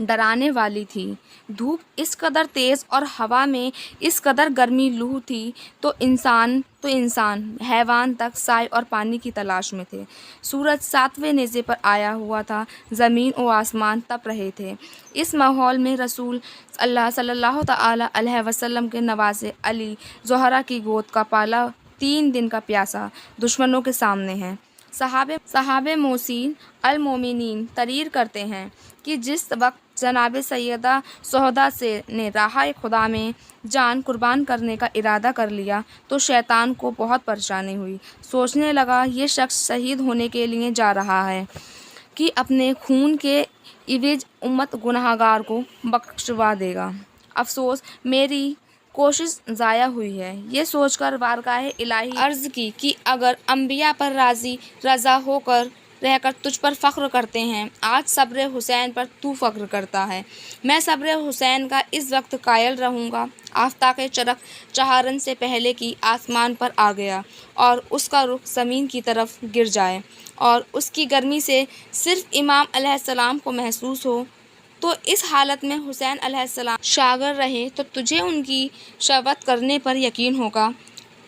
ڈرانے والی تھی۔ دھوپ اس قدر تیز اور ہوا میں اس قدر گرمی لو تھی تو انسان حیوان تک سائے اور پانی کی تلاش میں تھے۔ سورج 7ویں نیزے پر آیا ہوا تھا، زمین و آسمان تپ رہے تھے۔ اس ماحول میں رسول اللہ صلی اللہ تعالی علیہ وسلم کے نواسے علی زہرا کی گود کا پالا 3 دن کا پیاسا دشمنوں کے سامنے ہے۔ صحابہ موسین المومنین تحریر کرتے ہیں کہ جس وقت جناب سیدہ سہدہ نے راہ خدا میں جان قربان کرنے کا ارادہ کر لیا تو شیطان کو بہت پریشانی ہوئی۔ سوچنے لگا یہ شخص شہید ہونے کے لیے جا رہا ہے کہ اپنے خون کے عوض امت گنہگار کو بخشوا دے گا۔ افسوس میری کوشش ضائع ہوئی ہے۔ یہ سوچ کر بارگاہ الہی عرض کی کہ اگر انبیاء پر رضا ہو کر رہ کر تجھ پر فخر کرتے ہیں، آج صبر حسین پر تو فخر کرتا ہے۔ میں صبر حسین کا اس وقت قائل رہوں گا۔ آفتاب چرخ چہارن سے پہلے کی آسمان پر آ گیا اور اس کا رخ زمین کی طرف گر جائے اور اس کی گرمی سے صرف امام علیہ السلام کو محسوس ہو تو اس حالت میں حسین علیہ السلام شاگر رہے تو تجھے ان کی شفاعت کرنے پر یقین ہوگا۔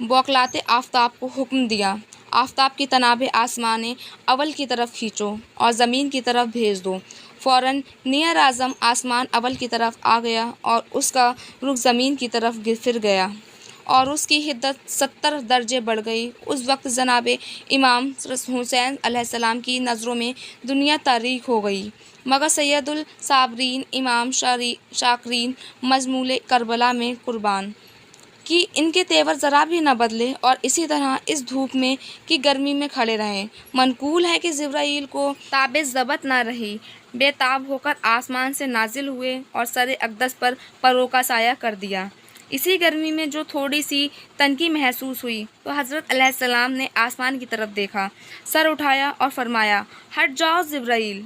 بوکلاتے آفتاب کو حکم دیا، آفتاب کی تنابیں آسمان اول کی طرف کھینچو اور زمین کی طرف بھیج دو۔ فوراً نیر اعظم آسمان اول کی طرف آ گیا اور اس کا رخ زمین کی طرف پھر گیا اور اس کی حدت 70 درجے بڑھ گئی۔ اس وقت جناب امام حسین علیہ السلام کی نظروں میں دنیا تاریک ہو گئی، مگر سید الصابرین امام شاکرین مجموع کربلا میں قربان کہ ان کے تیور ذرا بھی نہ بدلے اور اسی طرح اس دھوپ میں کی گرمی میں کھڑے رہے۔ منقول ہے کہ جبرائیل کو تاب ضبط نہ رہی، بے تاب ہو کر آسمان سے نازل ہوئے اور سر اقدس پر پروں کا سایہ کر دیا۔ اسی گرمی میں جو تھوڑی سی تنگی محسوس ہوئی تو حضرت علیہ السلام نے آسمان کی طرف دیکھا، سر اٹھایا اور فرمایا، ہٹ جاؤ جبرائیل،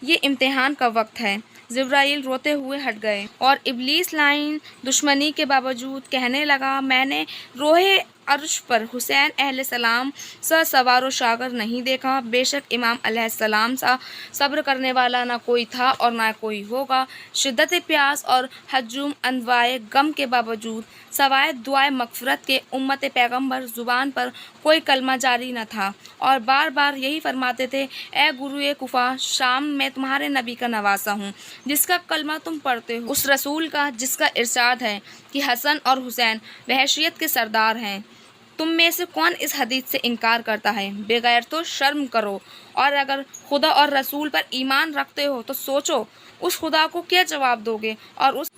یہ امتحان کا وقت ہے۔ جبرائیل روتے ہوئے ہٹ گئے اور ابلیس لعین دشمنی کے باوجود کہنے لگا، میں نے روح عرش پر حسین علیہ السلام سا سوار و شاگر نہیں دیکھا۔ بے شک امام علیہ السلام سا صبر کرنے والا نہ کوئی تھا اور نہ کوئی ہوگا۔ شدت پیاس اور ہجوم انواع غم کے باوجود سوائے دعائے مغفرت کے امت پیغمبر زبان پر کوئی کلمہ جاری نہ تھا اور بار بار یہی فرماتے تھے، اے گروہ کوفہ، شام میں تمہارے نبی کا نواسا ہوں جس کا کلمہ تم پڑھتے ہو، اس رسول کا جس کا ارشاد ہے کہ حسن اور حسین وحشیت کے سردار ہیں۔ تم میں سے کون اس حدیث سے انکار کرتا ہے؟ بغیر تو شرم کرو، اور اگر خدا اور رسول پر ایمان رکھتے ہو تو سوچو اس خدا کو کیا جواب دو گے اور اس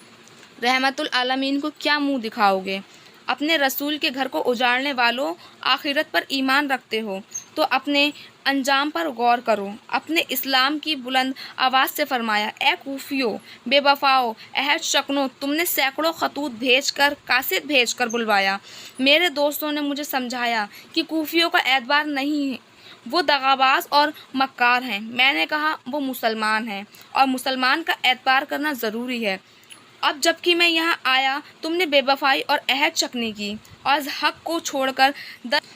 رحمت العالمین کو کیا منہ دکھاؤ گے۔ اپنے رسول کے گھر کو اجاڑنے والوں، آخرت پر ایمان رکھتے ہو تو اپنے انجام پر غور کرو۔ اپنے اسلام کی بلند آواز سے فرمایا، اے کوفیو، بے وفاؤ، عہد شکنو، تم نے سینکڑوں خطوط بھیج کر، قاصد بھیج کر بلوایا۔ میرے دوستوں نے مجھے سمجھایا کہ کوفیوں کا اعتبار نہیں ہے، وہ دغاباز اور مکار ہیں۔ میں نے کہا وہ مسلمان ہیں اور مسلمان کا اعتبار کرنا ضروری ہے۔ اب جب کہ میں یہاں آیا تم نے بے وفائی اور عہد شکنی کی اور حق کو چھوڑ کر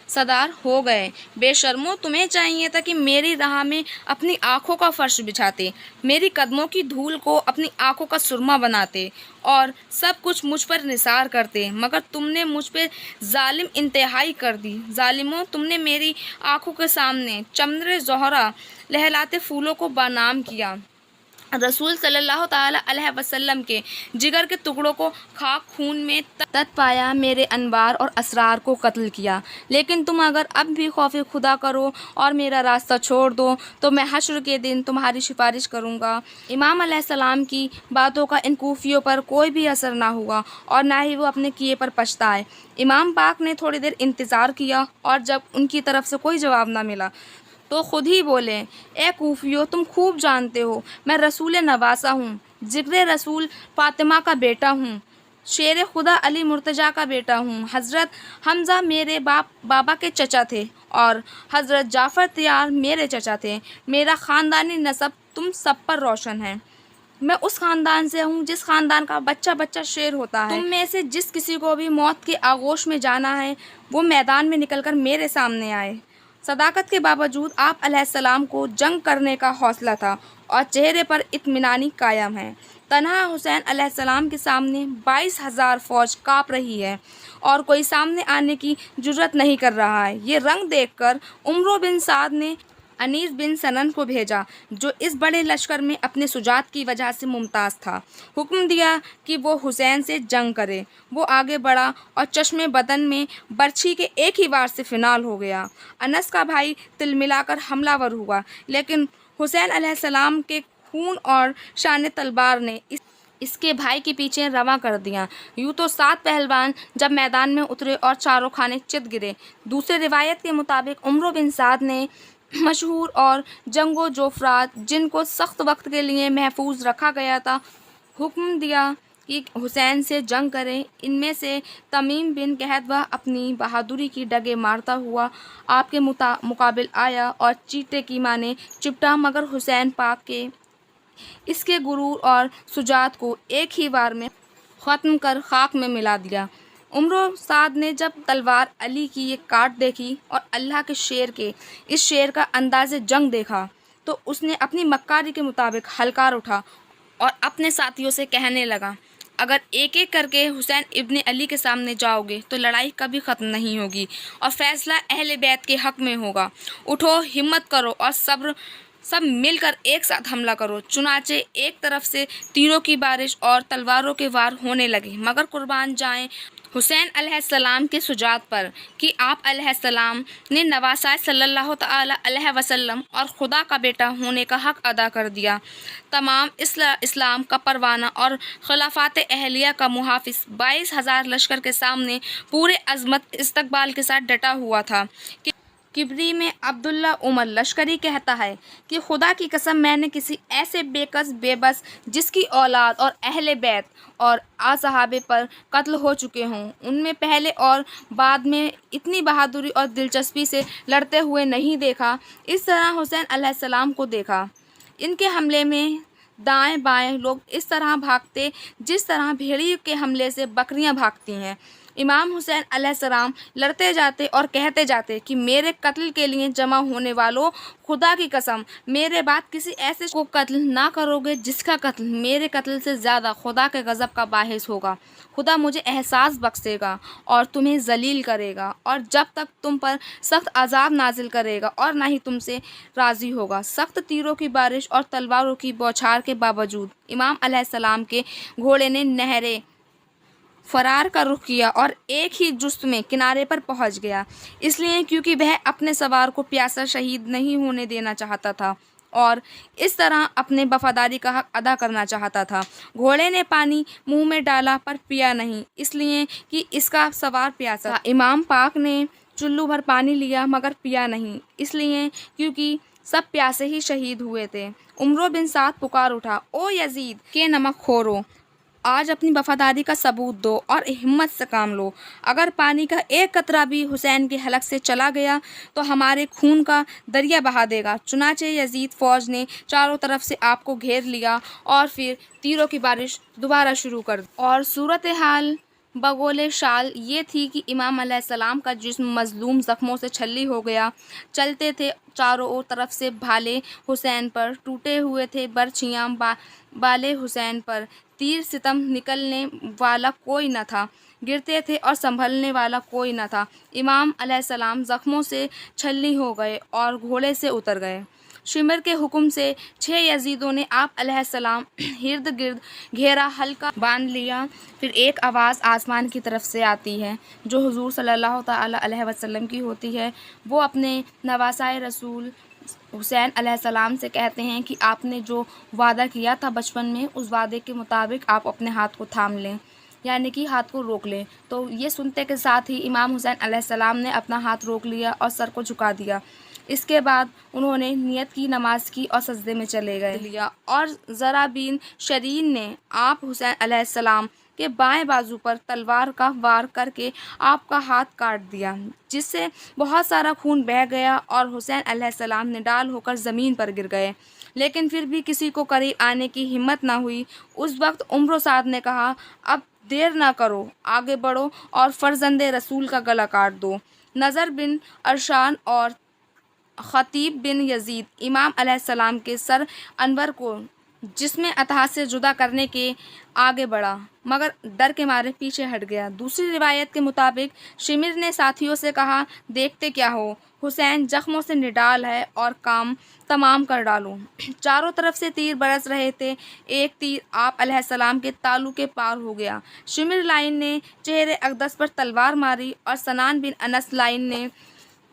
صدار ہو گئے۔ بے شرمو، تمہیں چاہیے تھا کہ میری راہ میں اپنی آنکھوں کا فرش بچھاتے، میری قدموں کی دھول کو اپنی آنکھوں کا سرما بناتے اور سب کچھ مجھ پر نثار کرتے، مگر تم نے مجھ پہ ظالم انتہائی کر دی۔ ظالموں، تم نے میری آنکھوں کے سامنے چمن زہرا لہلاتے پھولوں کو بادنام کیا، رسول صلی اللہ تعالی علیہ وسلم کے جگر کے ٹکڑوں کو خاک خون میں تت پایا، میرے انوار اور اسرار کو قتل کیا۔ لیکن تم اگر اب بھی خوف خدا کرو اور میرا راستہ چھوڑ دو تو میں حشر کے دن تمہاری سفارش کروں گا۔ امام علیہ السلام کی باتوں کا ان کوفیوں پر کوئی بھی اثر نہ ہوا اور نہ ہی وہ اپنے کیے پر پچھتائے۔ امام پاک نے تھوڑی دیر انتظار کیا اور جب ان کی طرف سے کوئی جواب نہ ملا تو خود ہی بولے، اے کوفیو، تم خوب جانتے ہو میں رسول نواسا ہوں، جگر رسول فاطمہ کا بیٹا ہوں، شیر خدا علی مرتضیٰ کا بیٹا ہوں۔ حضرت حمزہ میرے بابا کے چچا تھے اور حضرت جعفر طیار میرے چچا تھے۔ میرا خاندانی نسب تم سب پر روشن ہے۔ میں اس خاندان سے ہوں جس خاندان کا بچہ بچہ شیر ہوتا ہے۔ تم میں سے جس کسی کو بھی موت کے آغوش میں جانا ہے وہ میدان میں نکل کر میرے سامنے آئے۔ صداقت کے باوجود آپ علیہ السلام کو جنگ کرنے کا حوصلہ تھا اور چہرے پر اطمینانی قائم ہے۔ تنہا حسین علیہ السلام کے سامنے 22,000 فوج کانپ رہی ہے اور کوئی سامنے آنے کی جرأت نہیں کر رہا ہے۔ یہ رنگ دیکھ کر عمرو بن سعد نے انیس بن سنن کو بھیجا، جو اس بڑے لشکر میں اپنے شجاعت کی وجہ سے ممتاز تھا۔ حکم دیا کہ وہ حسین سے جنگ کرے۔ وہ آگے بڑھا اور چشمے بدن میں برچھی کے ایک ہی وار سے فنال ہو گیا۔ انس کا بھائی تل ملا کر حملہ ور ہوا، لیکن حسین علیہ السلام کے خون اور شان تلوار نے اس کے بھائی کے پیچھے رواں کر دیا۔ یوں تو 7 پہلوان جب میدان میں اترے اور چاروں خانے چت گرے۔ دوسری روایت کے مطابق عمرو بن سعد نے مشہور اور جنگجو افراد جن کو سخت وقت کے لیے محفوظ رکھا گیا تھا، حکم دیا کہ حسین سے جنگ کریں۔ ان میں سے تمیم بن قحطبہ اپنی بہادری کی ڈگے مارتا ہوا آپ کے مقابل آیا اور چیتے کی مانے چپٹا، مگر حسین پاک کے اس کے غرور اور شجاعت کو ایک ہی وار میں ختم کر خاک میں ملا دیا۔ عمرو سعد نے جب تلوار علی کی یہ کاٹ دیکھی اور اللہ کے شیر کے اس شیر کا انداز جنگ دیکھا تو اس نے اپنی مکاری کے مطابق ہلکار اٹھا اور اپنے ساتھیوں سے کہنے لگا، اگر ایک ایک کر کے حسین ابن علی کے سامنے جاؤ گے تو لڑائی کبھی ختم نہیں ہوگی اور فیصلہ اہل بیت کے حق میں ہوگا۔ اٹھو، ہمت کرو اور سب مل کر ایک ساتھ حملہ کرو۔ چنانچہ ایک طرف سے تیروں کی بارش اور تلواروں کے وار ہونے لگے، مگر قربان جائیں حسین علیہ السلام کے شجاعت پر کہ آپ علیہ السلام نے نواسائے صلی اللہ تعالی علیہ وسلم اور خدا کا بیٹا ہونے کا حق ادا کر دیا۔ تمام اسلام کا پروانہ اور خلافت اہلیہ کا محافظ 22,000 لشکر کے سامنے پورے عظمت استقبال کے ساتھ ڈٹا ہوا تھا۔ کبری میں عبداللہ عمر لشکری کہتا ہے کہ خدا کی قسم، میں نے کسی ایسے بے کس بے بس جس کی اولاد اور اہل بیت اور اصحابہ پر قتل ہو چکے ہوں، ان میں پہلے اور بعد میں اتنی بہادری اور دلچسپی سے لڑتے ہوئے نہیں دیکھا۔ اس طرح حسین علیہ السلام کو دیکھا۔ ان کے حملے میں دائیں بائیں لوگ اس طرح بھاگتے جس طرح بھیڑی کے حملے سے بکریاں بھاگتی ہیں۔ امام حسین علیہ السلام لڑتے جاتے اور کہتے جاتے کہ میرے قتل کے لیے جمع ہونے والوں، خدا کی قسم، میرے بعد کسی ایسے کو قتل نہ کرو گے جس کا قتل میرے قتل سے زیادہ خدا کے غضب کا باعث ہوگا۔ خدا مجھے احساس بخشے گا اور تمہیں ذلیل کرے گا، اور جب تک تم پر سخت عذاب نازل کرے گا اور نہ ہی تم سے راضی ہوگا۔ سخت تیروں کی بارش اور تلواروں کی بوچھار کے باوجود امام علیہ السلام کے گھوڑے نے نہرے فرار کا رخ کیا اور ایک ہی جست میں کنارے پر پہنچ گیا، اس لیے کیونکہ وہ اپنے سوار کو پیاسا شہید نہیں ہونے دینا چاہتا تھا اور اس طرح اپنے وفاداری کا حق ادا کرنا چاہتا تھا۔ گھوڑے نے پانی منہ میں ڈالا پر پیا نہیں، اس لیے کہ اس کا سوار پیاسا تھا۔ امام پاک نے چلو بھر پانی لیا مگر پیا نہیں، اس لیے کیونکہ سب پیاسے ہی شہید ہوئے تھے۔ عمرو بن سعد پکار اٹھا، او یزید کے نمک خورو، آج اپنی وفاداری کا ثبوت دو اور ہمت سے کام لو۔ اگر پانی کا ایک قطرہ بھی حسین کے حلق سے چلا گیا تو ہمارے خون کا دریا بہا دے گا۔ چنانچہ یزید فوج نے چاروں طرف سے آپ کو گھیر لیا اور پھر تیروں کی بارش دوبارہ شروع کر دی، اور صورتحال بگول شال یہ تھی کہ امام علیہ السلام کا جسم مظلوم زخموں سے چھلی ہو گیا۔ چلتے تھے چاروں طرف سے بھالے حسین پر، ٹوٹے ہوئے تھے برچھیاں بالے حسین پر، تیر ستم نکلنے والا کوئی نہ تھا، گرتے تھے اور سنبھلنے والا کوئی نہ تھا۔ امام علیہ السلام زخموں سے چھلنی ہو گئے اور گھوڑے سے اتر گئے۔ شمر کے حکم سے 6 یزیدوں نے آپ علیہ السلام ارد گرد گھیرا ہلکا باندھ لیا۔ پھر ایک آواز آسمان کی طرف سے آتی ہے جو حضور صلی اللہ تعالی علیہ وسلم کی ہوتی ہے۔ وہ اپنے نواسائے رسول حسین علیہ السلام سے کہتے ہیں کہ آپ نے جو وعدہ کیا تھا بچپن میں، اس وعدے کے مطابق آپ اپنے ہاتھ کو تھام لیں، یعنی کہ ہاتھ کو روک لیں۔ تو یہ سنتے کے ساتھ ہی امام حسین علیہ السلام نے اپنا ہاتھ روک لیا اور سر کو جھکا دیا۔ اس کے بعد انہوں نے نیت کی، نماز کی اور سجدے میں چلے گئے، اور ذرا بن شرین نے آپ حسین علیہ السلام کے بائیں بازو پر تلوار کا وار کر کے آپ کا ہاتھ کاٹ دیا، جس سے بہت سارا خون بہہ گیا اور حسین علیہ السلام نے ڈال ہو کر زمین پر گر گئے، لیکن پھر بھی کسی کو قریب آنے کی ہمت نہ ہوئی۔ اس وقت عمرو سعد نے کہا، اب دیر نہ کرو، آگے بڑھو اور فرزند رسول کا گلا کاٹ دو۔ نضر بن عرشان اور خطیب بن یزید امام علیہ السلام کے سر انور کو جسم اطہار سے جدا کرنے کے آگے بڑھا مگر ڈر کے مارے پیچھے ہٹ گیا۔ دوسری روایت کے مطابق شمر نے ساتھیوں سے کہا، دیکھتے کیا ہو، حسین زخموں سے نڈال ہے اور کام تمام کر ڈالو۔ چاروں طرف سے تیر برس رہے تھے، ایک تیر آپ علیہ السلام کے تالو کے پار ہو گیا۔ شمر لائن نے چہرے اقدس پر تلوار ماری اور سنان بن انس لائن نے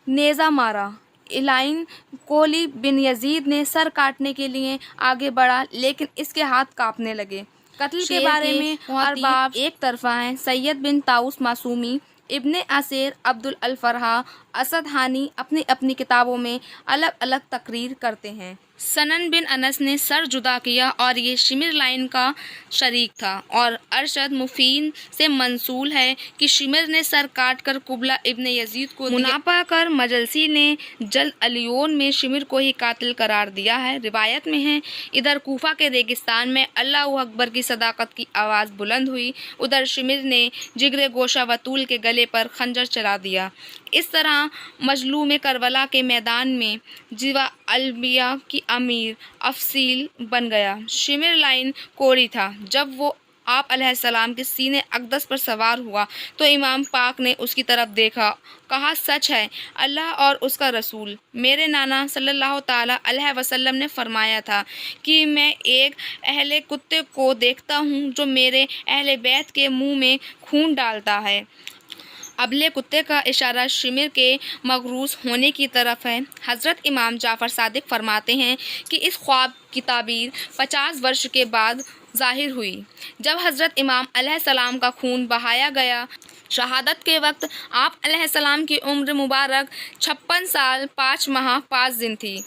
نیزہ مارا۔ لائن کولی بن یزید نے سر کاٹنے کے لیے آگے بڑھا لیکن اس کے ہاتھ کانپنے لگے۔ قتل کے بارے میں ارباب ایک طرفہ ہیں۔ سید بن طاؤس معصومی، ابن اسیر، عبد الفرح، اسد ہانی اپنی اپنی کتابوں میں الگ الگ تقریر کرتے ہیں۔ سنن بن انس نے سر جدا کیا اور یہ شمر لائن کا شریک تھا، اور ارشد مفین سے منسول ہے کہ شمر نے سر کاٹ کر قبلہ ابن یزید کو مناپا کر مجلسی نے جلد الیون میں شمر کو ہی قاتل قرار دیا ہے۔ روایت میں ہے، ادھر کوفہ کے ریگستان میں اللہ اکبر کی صداقت کی آواز بلند ہوئی، ادھر شمر نے جگر گوشہ وطول کے گلے پر خنجر چلا دیا۔ اس طرح مظلوم کربلا کے میدان میں جوا الانبیاء کی امیر افصیل بن گیا۔ شمر لائن کوڑی تھا۔ جب وہ آپ علیہ السلام کے سینے اقدس پر سوار ہوا تو امام پاک نے اس کی طرف دیکھا، کہا، سچ ہے اللہ اور اس کا رسول، میرے نانا صلی اللہ تعالیٰ علیہ وسلم نے فرمایا تھا کہ میں ایک اہل کتے کو دیکھتا ہوں جو میرے اہل بیت کے منہ میں خون ڈالتا ہے۔ ابلے کتے کا اشارہ شمر کے مغروس ہونے کی طرف ہے۔ حضرت امام جعفر صادق فرماتے ہیں کہ اس خواب کی تعبیر 50 برس کے بعد ظاہر ہوئی، جب حضرت امام علیہ السلام کا خون بہایا گیا۔ شہادت کے وقت آپ علیہ السلام کی عمر مبارک 56 سال 5 ماہ 5 دن تھی۔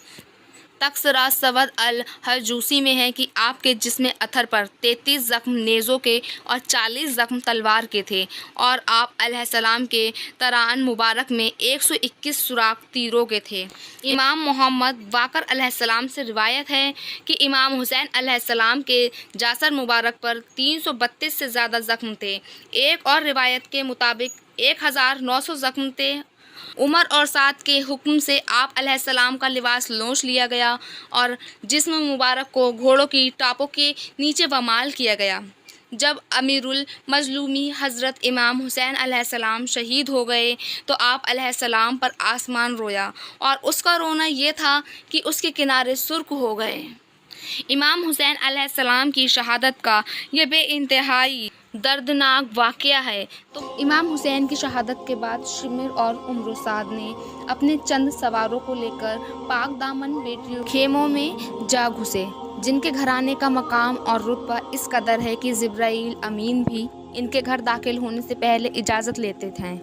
تقصرہ سود الحجوسی میں ہے کہ آپ کے جسم اطہر پر 33 زخم نیزوں کے اور 40 زخم تلوار کے تھے، اور آپ علیہ السلام کے تران مبارک میں 121 سوراخ تیروں کے تھے۔ امام محمد باقر علیہ السلام سے روایت ہے کہ امام حسین علیہ السلام کے جاسر مبارک پر 332 سے زیادہ زخم تھے۔ ایک اور روایت کے مطابق 1900 زخم تھے۔ عمر اور سعد کے حکم سے آپ علیہ السلام کا لباس لوچ لیا گیا اور جسم مبارک کو گھوڑوں کی ٹاپوں کے نیچے ومال کیا گیا۔ جب امیر المظلومی حضرت امام حسین علیہ السلام شہید ہو گئے تو آپ علیہ السلام پر آسمان رویا، اور اس کا رونا یہ تھا کہ اس کے کنارے سرخ ہو گئے۔ امام حسین علیہ السلام کی شہادت کا یہ بے انتہائی دردناک واقعہ ہے۔ تو امام حسین کی شہادت کے بعد شمر اور عمر و سعد نے اپنے چند سواروں کو لے کر پاک دامن بیٹیوں خیموں میں جا گھسے، جن کے گھرانے کا مقام اور رتبہ اس قدر ہے کہ جبرائیل امین بھی ان کے گھر داخل ہونے سے پہلے اجازت لیتے تھے۔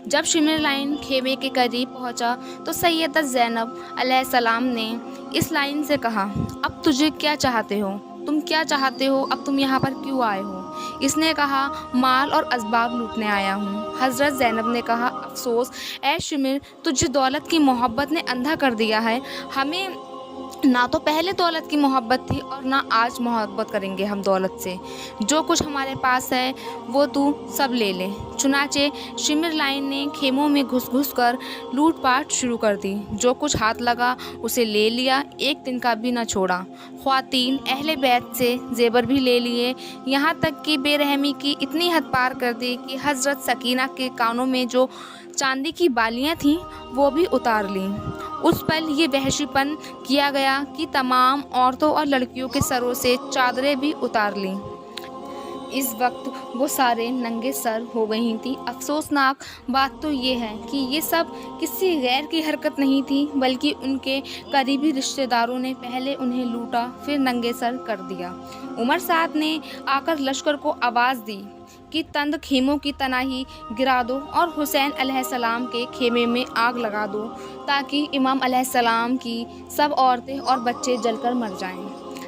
جب شمر لائن خیمے کے قریب پہنچا تو سیدہ زینب علیہ السلام نے اس لائن سے کہا، اب تجھے کیا چاہتے ہو؟ تم کیا چاہتے ہو؟ اب تم یہاں پر کیوں آئے ہو؟ اس نے کہا، مال اور اسباب لوٹنے آیا ہوں۔ حضرت زینب نے کہا، افسوس اے شمر، تجھے دولت کی محبت نے اندھا کر دیا ہے۔ ہمیں نہ تو پہلے دولت کی محبت تھی اور نہ آج محبت کریں گے ہم دولت سے۔ جو کچھ ہمارے پاس ہے وہ تو سب لے لے۔ چنانچہ شمر لائن نے خیموں میں گھس گھس کر لوٹ پاٹ شروع کر دی۔ جو کچھ ہاتھ لگا اسے لے لیا، ایک دن کا بھی نہ چھوڑا۔ خواتین اہل بیت سے زیور بھی لے لیے، یہاں تک کہ بے رحمی کی اتنی حد پار کر دی کہ حضرت سکینہ کے کانوں میں جو چاندی کی بالیاں تھیں وہ بھی اتار لیں۔ اس پل یہ وحشی پن کیا گیا کہ تمام عورتوں اور لڑکیوں کے سروں سے چادریں بھی اتار لیں۔ اس وقت وہ سارے ننگے سر ہو گئی تھیں۔ افسوسناک بات تو یہ ہے کہ یہ سب کسی غیر کی حرکت نہیں تھی، بلکہ ان کے قریبی رشتہ داروں نے پہلے انہیں لوٹا پھر ننگے سر کر دیا۔ عمر سعد نے آ کر لشکر کو آواز دی کہ تند خیموں کی تنہائی گرا دو اور حسین علیہ السلام کے خیمے میں آگ لگا دو تاکہ امام علیہ السلام کی سب عورتیں اور بچے جل کر مر جائیں۔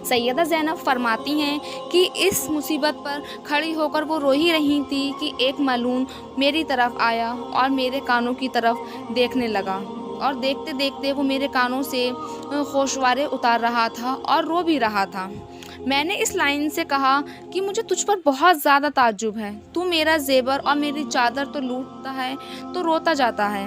سیدہ زینب فرماتی ہیں کہ اس مصیبت پر کھڑی ہو کر وہ رو ہی رہی تھی کہ ایک ملعون میری طرف آیا اور میرے کانوں کی طرف دیکھنے لگا، اور دیکھتے دیکھتے وہ میرے کانوں سے خوشوارے اتار رہا تھا اور رو بھی رہا تھا۔ میں نے اس لائن سے کہا کہ مجھے تجھ پر بہت زیادہ تعجب ہے، تو میرا زیور اور میری چادر تو لوٹتا ہے تو روتا جاتا ہے،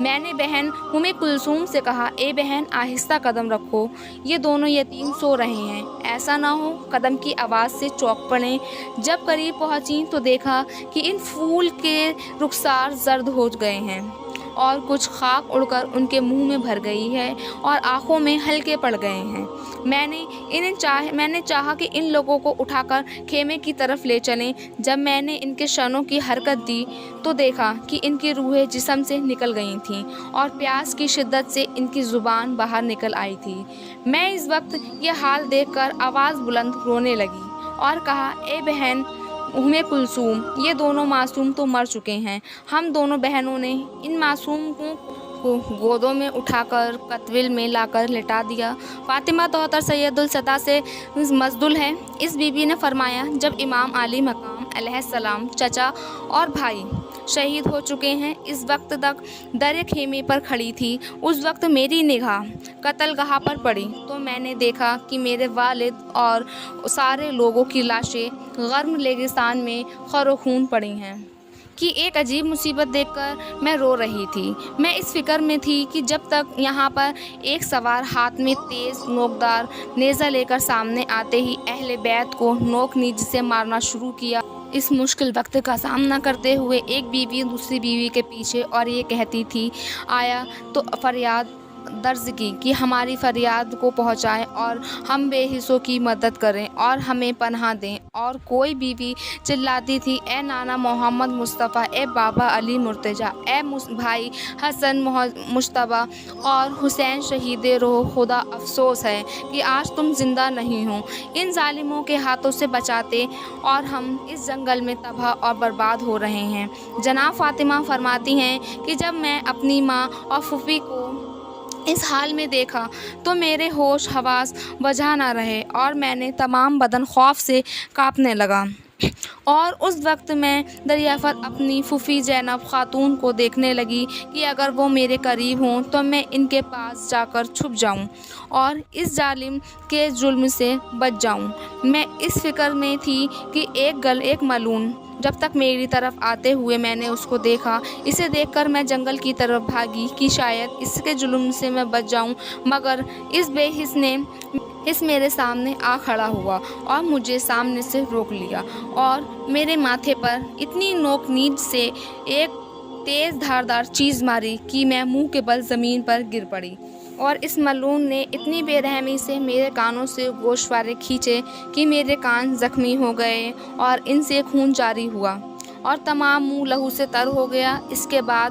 میں نے بہن کلثوم سے کہا، اے بہن آہستہ قدم رکھو، یہ دونوں یتیم سو رہے ہیں، ایسا نہ ہو قدم کی آواز سے چونک پڑیں۔ جب قریب پہنچی تو دیکھا کہ ان پھول کے رخسار زرد ہو گئے ہیں اور کچھ خاک اڑ کر ان کے منہ میں بھر گئی ہے اور آنکھوں میں ہلکے پڑ گئے ہیں۔ میں نے چاہا کہ ان لوگوں کو اٹھا کر خیمے کی طرف لے چلیں۔ جب میں نے ان کے شانوں کی حرکت دی تو دیکھا کہ ان کی روحیں جسم سے نکل گئی تھیں اور پیاس کی شدت سے ان کی زبان باہر نکل آئی تھی۔ میں اس وقت یہ حال دیکھ کر آواز بلند رونے لگی اور کہا، اے بہن کلثوم، یہ دونوں معصوم تو مر چکے ہیں۔ ہم دونوں بہنوں نے ان معصوم کو گودوں میں اٹھا کر قتویل میں لا کر لٹا دیا۔ فاطمہ توتر سید السطح سے مزدل ہے۔ اس بی بی نے فرمایا، جب امام علی مقام علیہ السلام چچا اور بھائی شہید ہو چکے ہیں، اس وقت تک در خیمے پر کھڑی تھی۔ اس وقت میری نگاہ قتل گاہ پر پڑی تو میں نے دیکھا کہ میرے والد اور سارے لوگوں کی لاشیں گرم ریگستان میں خر و خون پڑی ہیں۔ کہ ایک عجیب مصیبت دیکھ کر میں رو رہی تھی۔ میں اس فکر میں تھی کہ جب تک یہاں پر ایک سوار ہاتھ میں تیز نوکدار نیزہ لے کر سامنے آتے ہی اہل بیت کو نوک نیز سے مارنا شروع کیا۔ اس مشکل وقت کا سامنا کرتے ہوئے ایک بیوی دوسری بیوی کے پیچھے اور یہ کہتی تھی، آیا تو فریاد درج کی کہ ہماری فریاد کو پہنچائیں اور ہم بے حسوں کی مدد کریں اور ہمیں پناہ دیں۔ اور کوئی بیوی چلاتی تھی، اے نانا محمد مصطفیٰ، اے بابا علی مرتضیٰ، اے بھائی حسن مجتبیٰ اور حسین شہید روح، خدا افسوس ہے کہ آج تم زندہ نہیں ہو، ان ظالموں کے ہاتھوں سے بچاتے اور ہم اس جنگل میں تباہ اور برباد ہو رہے ہیں۔ جناب فاطمہ فرماتی ہیں کہ جب میں اپنی ماں اور پھوپھی کو اس حال میں دیکھا تو میرے ہوش حواس بجا نہ رہے اور میں نے تمام بدن خوف سے کانپنے لگا۔ اور اس وقت میں دریافت اپنی پھوپھی زینب خاتون کو دیکھنے لگی کہ اگر وہ میرے قریب ہوں تو میں ان کے پاس جا کر چھپ جاؤں اور اس ظالم کے ظلم سے بچ جاؤں۔ میں اس فکر میں تھی کہ ایک ملعون جب تک میری طرف آتے ہوئے میں نے اس کو دیکھا، اسے دیکھ کر میں جنگل کی طرف بھاگی کہ شاید اس کے ظلم سے میں بچ جاؤں، مگر اس بے حس نے میرے سامنے آ کھڑا ہوا اور مجھے سامنے سے روک لیا اور میرے ماتھے پر اتنی نوک نیز سے ایک تیز دھاردار چیز ماری کہ میں منہ کے بل زمین پر گر پڑی۔ اور اس ملعون نے اتنی بے رحمی سے میرے کانوں سے گوشوارے کھینچے کہ میرے کان زخمی ہو گئے اور ان سے خون جاری ہوا اور تمام منہ لہو سے تر ہو گیا۔ اس کے بعد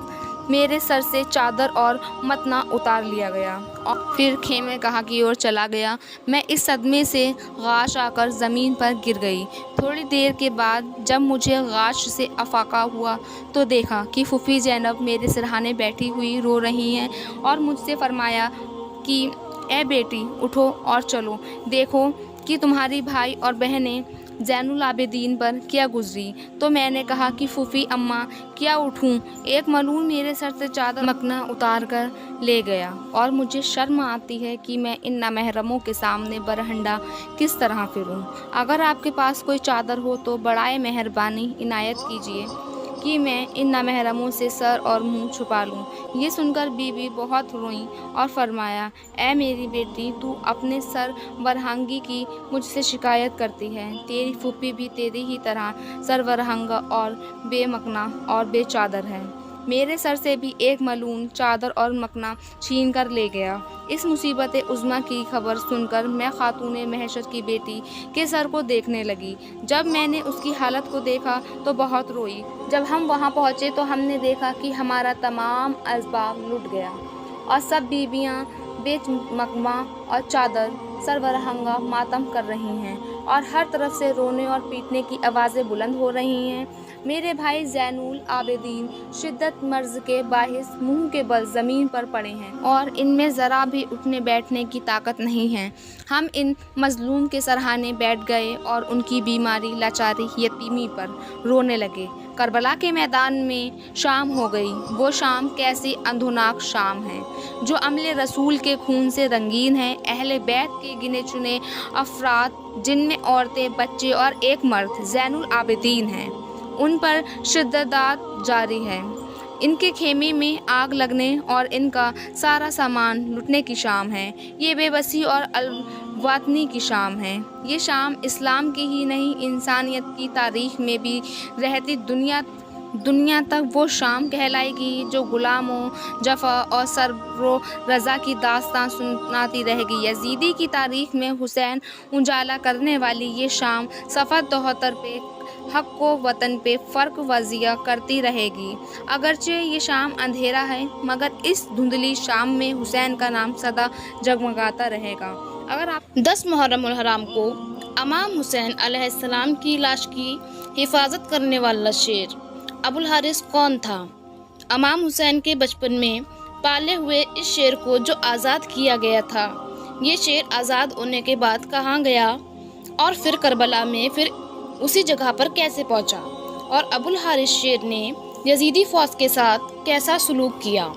میرے سر سے چادر اور متنا اتار لیا گیا اور پھر خیمے گاہ کی اور چلا گیا۔ میں اس صدمے سے غاش آ کر زمین پر گر گئی۔ تھوڑی دیر کے بعد جب مجھے غاش سے افاقہ ہوا تو دیکھا کہ پھوپھی زینب میرے سرہانے بیٹھی ہوئی رو رہی ہیں اور مجھ سے فرمایا کہ اے بیٹی اٹھو اور چلو، دیکھو کہ تمہاری بھائی اور بہنیں زین العابدین پر کیا گزری۔ تو میں نے کہا کہ پھوپھی اماں کیا اٹھوں، ایک ملعون میرے سر سے چادر مکنا اتار کر لے گیا اور مجھے شرم آتی ہے کہ میں ان نامحرموں کے سامنے برہنہ کس طرح پھروں۔ اگر آپ کے پاس کوئی چادر ہو تو برائے مہربانی عنایت کیجیے کہ میں ان نامحرموں سے سر اور منہ چھپا لوں۔ یہ سن کر بی بی بہت روئیں اور فرمایا، اے میری بیٹی، تو اپنے سر برہنگی کی مجھ سے شکایت کرتی ہے، تیری پھوپھی بھی تیری ہی طرح سر برہنگا اور بے مکنا اور بے چادر ہے۔ میرے سر سے بھی ایک ملعون چادر اور مکنا چھین کر لے گیا۔ اس مصیبت عظمیٰ کی خبر سن کر میں خاتون محشر کی بیٹی کے سر کو دیکھنے لگی۔ جب میں نے اس کی حالت کو دیکھا تو بہت روئی۔ جب ہم وہاں پہنچے تو ہم نے دیکھا کہ ہمارا تمام اسباب لٹ گیا اور سب بیویاں بے مکنا اور چادر سر برہنگا ماتم کر رہی ہیں اور ہر طرف سے رونے اور پیٹنے کی آوازیں بلند ہو رہی ہیں۔ میرے بھائی زین العابدین شدت مرض کے باعث منہ کے بل زمین پر پڑے ہیں اور ان میں ذرا بھی اٹھنے بیٹھنے کی طاقت نہیں ہے۔ ہم ان مظلوم کے سرہانے بیٹھ گئے اور ان کی بیماری، لاچاری، یتیمی پر رونے لگے۔ کربلا کے میدان میں شام ہو گئی۔ وہ شام کیسی اندھوناک شام ہے جو عمل رسول کے خون سے رنگین ہے۔ اہل بیت کے گنے چنے افراد جن میں عورتیں، بچے اور ایک مرد زین العابدین ہیں، ان پر شدت جاری ہے۔ ان کے خیمے میں آگ لگنے اور ان کا سارا سامان لٹنے کی شام ہے۔ یہ بے بسی اور الوطنی کی شام ہے۔ یہ شام اسلام کی ہی نہیں، انسانیت کی تاریخ میں بھی رہتی دنیا تک وہ شام کہلائے گی جو غلاموں، جفا اور صبر و رضا کی داستان سناتی رہے گی۔ یزیدی کی تاریخ میں حسین اجالا کرنے والی یہ شام صفحہ 73 پہ حق و وطن پہ فرق واضح کرتی رہے گی۔ اگرچہ یہ شام اندھیرا ہے، مگر اس دھندلی شام میں حسین کا نام سدا جگمگاتا رہے گا۔ اگر آپ 10 محرم الحرام کو امام حسین علیہ السلام کی لاش کی حفاظت کرنے والا شیر ابو الحارث کون تھا؟ امام حسین کے بچپن میں پالے ہوئے اس شیر کو جو آزاد کیا گیا تھا، یہ شیر آزاد ہونے کے بعد کہاں گیا اور پھر کربلا میں پھر اسی جگہ پر کیسے پہنچا، اور ابو الحارث شیر نے یزیدی فوج کے ساتھ کیسا سلوک کیا؟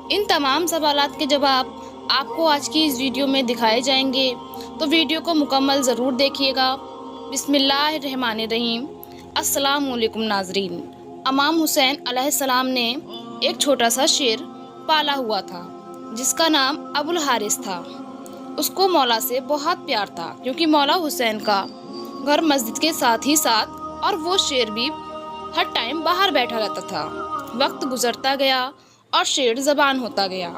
ان تمام سوالات کے جواب آپ کو آج کی اس ویڈیو میں دکھائے جائیں گے، تو ویڈیو کو مکمل ضرور دیکھیے گا۔ بسم اللہ الرحمن الرحیم۔ السلام علیکم ناظرین۔ امام حسین علیہ السلام نے ایک چھوٹا سا شیر پالا ہوا تھا جس کا نام ابو الحارث تھا۔ اس کو مولا سے بہت پیار تھا، کیونکہ مولا حسین کا گھر مسجد کے ساتھ ہی ساتھ، اور وہ شیر بھی ہر ٹائم باہر بیٹھا رہتا تھا۔ وقت گزرتا گیا اور شیر زبان ہوتا گیا،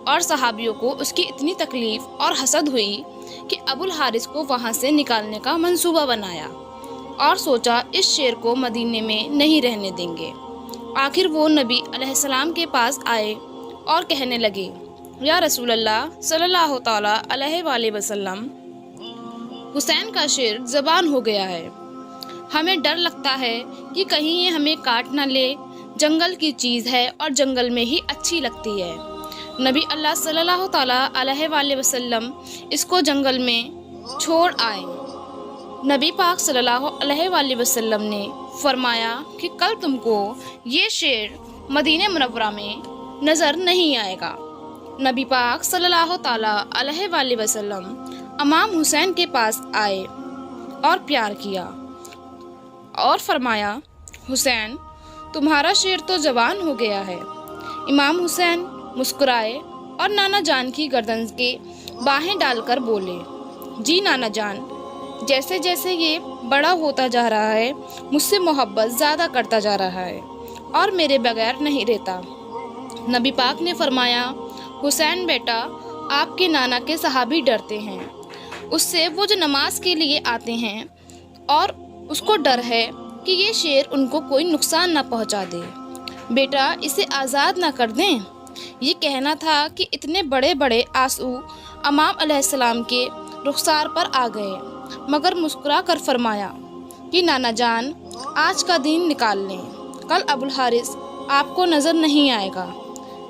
اور صحابیوں کو اس کی اتنی تکلیف اور حسد ہوئی کہ ابو الحارث کو وہاں سے نکالنے کا منصوبہ بنایا اور سوچا اس شیر کو مدینے میں نہیں رہنے دیں گے۔ آخر وہ نبی علیہ السلام کے پاس آئے اور کہنے لگے، یا رسول اللہ صلی اللہ تعالیٰ علیہ وآلہ وسلم، حسین کا شیر زبان ہو گیا ہے، ہمیں ڈر لگتا ہے کہ کہیں یہ ہمیں کاٹ نہ لے، جنگل کی چیز ہے اور جنگل میں ہی اچھی لگتی ہے۔ نبی اللہ صلی اللہ تعالیٰ علیہ وآلہ وسلم اس کو جنگل میں چھوڑ آئے۔ نبی پاک صلی اللہ علیہ وآلہ وسلم نے فرمایا کہ کل تم کو یہ شیر مدینہ منورہ میں نظر نہیں آئے گا۔ نبی پاک صلی اللہ تعالیٰ علیہ وآلہ وسلم امام حسین کے پاس آئے اور پیار کیا اور فرمایا، حسین تمہارا شیر تو جوان ہو گیا ہے۔ امام حسین مسکرائے اور نانا جان کی گردن کے باہیں ڈال کر بولے، جی نانا جان، جیسے جیسے یہ بڑا ہوتا جا رہا ہے مجھ سے محبت زیادہ کرتا جا رہا ہے اور میرے بغیر نہیں رہتا۔ نبی پاک نے فرمایا، حسین بیٹا، آپ کے نانا کے صحابی ڈرتے ہیں اس سے، وہ جو نماز کے لیے آتے ہیں، اور اس کو ڈر ہے کہ یہ شیر ان کو کوئی نقصان نہ پہنچا دے۔ بیٹا اسے آزاد نہ کر دیں۔ یہ کہنا تھا کہ اتنے بڑے بڑے آنسو امام علیہ السلام کے رخسار پر آ گئے، مگر مسکرا کر فرمایا کہ نانا جان آج کا دن نکال لیں، کل ابو الحارث آپ کو نظر نہیں آئے گا۔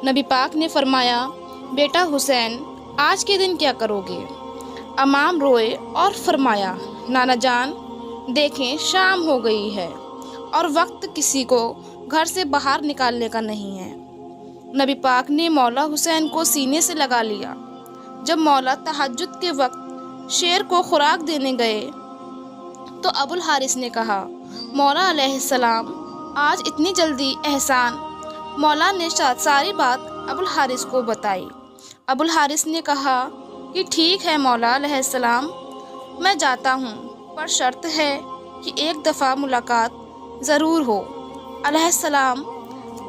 نبی پاک نے فرمایا، بیٹا حسین آج کے دن کیا کرو گے؟ امام روئے اور فرمایا، نانا جان دیکھیں شام ہو گئی ہے اور وقت کسی کو گھر سے باہر نکالنے کا نہیں ہے۔ نبی پاک نے مولا حسین کو سینے سے لگا لیا۔ جب مولا تہجد کے وقت شیر کو خوراک دینے گئے تو ابو الحارث نے کہا، مولا علیہ السلام آج اتنی جلدی احسان؟ مولا نے ساری بات ابو الحارث کو بتائی۔ ابو الحارث نے کہا کہ ٹھیک ہے مولا علیہ السلام، میں جاتا ہوں، پر شرط ہے کہ ایک دفعہ ملاقات ضرور ہو۔ علیہ السلام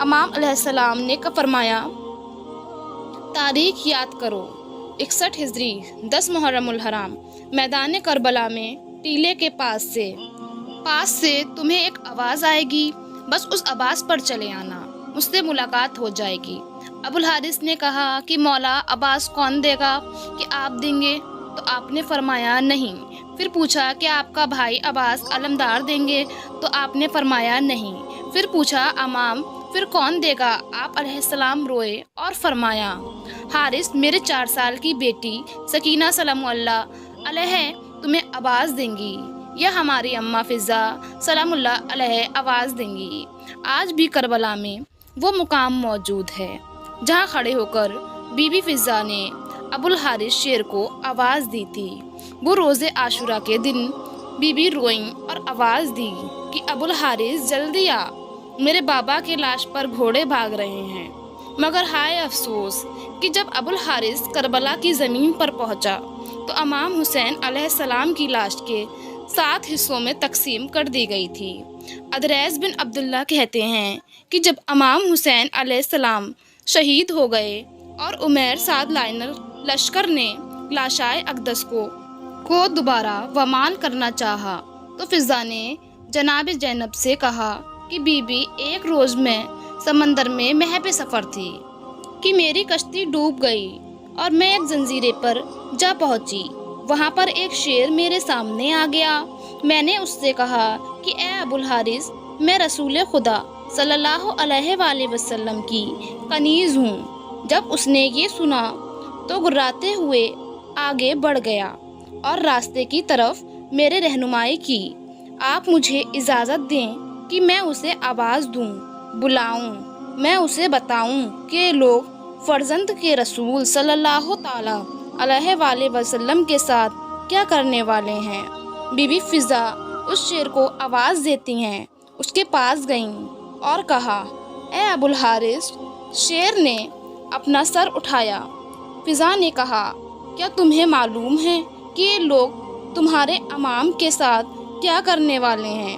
امام علیہ السلام نے فرمایا، تاریخ یاد کرو، 61 ہجری 10 محرم الحرام، میدان کربلا میں ٹیلے کے پاس سے تمہیں ایک آواز آئے گی، بس اس آواز پر چلے آنا، مجھ سے ملاقات ہو جائے گی۔ ابو الحارث نے کہا کہ مولا آواز کون دے گا، کہ آپ دیں گے؟ تو آپ نے فرمایا نہیں۔ پھر پوچھا کہ آپ کا بھائی عباس علمدار دیں گے؟ تو آپ نے فرمایا نہیں۔ پھر پوچھا امام پھر کون دے گا؟ آپ علیہ السلام روئے اور فرمایا، حارث میرے 4 سال کی بیٹی سکینہ سلام اللہ علیہ تمہیں آواز دیں گی، یا ہماری اماں فضا سلام اللہ علیہ آواز دیں گی۔ آج بھی کربلا میں وہ مقام موجود ہے جہاں کھڑے ہو کر بی بی فضا نے ابو الحارث شیر کو آواز دی تھی۔ وہ روز عاشورہ کے دن بی بی روئیں اور آواز دی کہ ابو الحارث جلدی آ، میرے بابا کی لاش پر گھوڑے بھاگ رہے ہیں، مگر ہائے افسوس کہ جب ابوالحارث کربلا کی زمین پر پہنچا تو امام حسین علیہ السلام کی لاش کے 7 حصوں میں تقسیم کر دی گئی تھی۔ ادریس بن عبداللہ کہتے ہیں کہ جب امام حسین علیہ السلام شہید ہو گئے اور عمیر سعد لائنر لشکر نے لاشائے اقدس کو دوبارہ ومال کرنا چاہا تو فضا نے جناب زینب سے کہا کہ بی بی ایک روز میں سمندر میں محب سفر تھی کہ میری کشتی ڈوب گئی اور میں ایک جزیرے پر جا پہنچی۔ وہاں پر ایک شیر میرے سامنے آ گیا۔ میں نے اس سے کہا کہ اے ابوالحارث، میں رسول خدا صلی اللہ علیہ وآلہ وسلم کی کنیز ہوں۔ جب اس نے یہ سنا تو گراتے ہوئے آگے بڑھ گیا اور راستے کی طرف میرے رہنمائی کی۔ آپ مجھے اجازت دیں کہ میں اسے آواز دوں، بلاؤں، میں اسے بتاؤں کہ لوگ فرزند کے رسول صلی اللہ تعالی علیہ وآلہ وسلم کے ساتھ کیا کرنے والے ہیں۔ بی بی فضا اس شیر کو آواز دیتی ہیں اس کے پاس گئیں اور کہا، اے ابوالحارث۔ شیر نے اپنا سر اٹھایا۔ فضا نے کہا، کیا تمہیں معلوم ہے کہ یہ لوگ تمہارے امام کے ساتھ کیا کرنے والے ہیں؟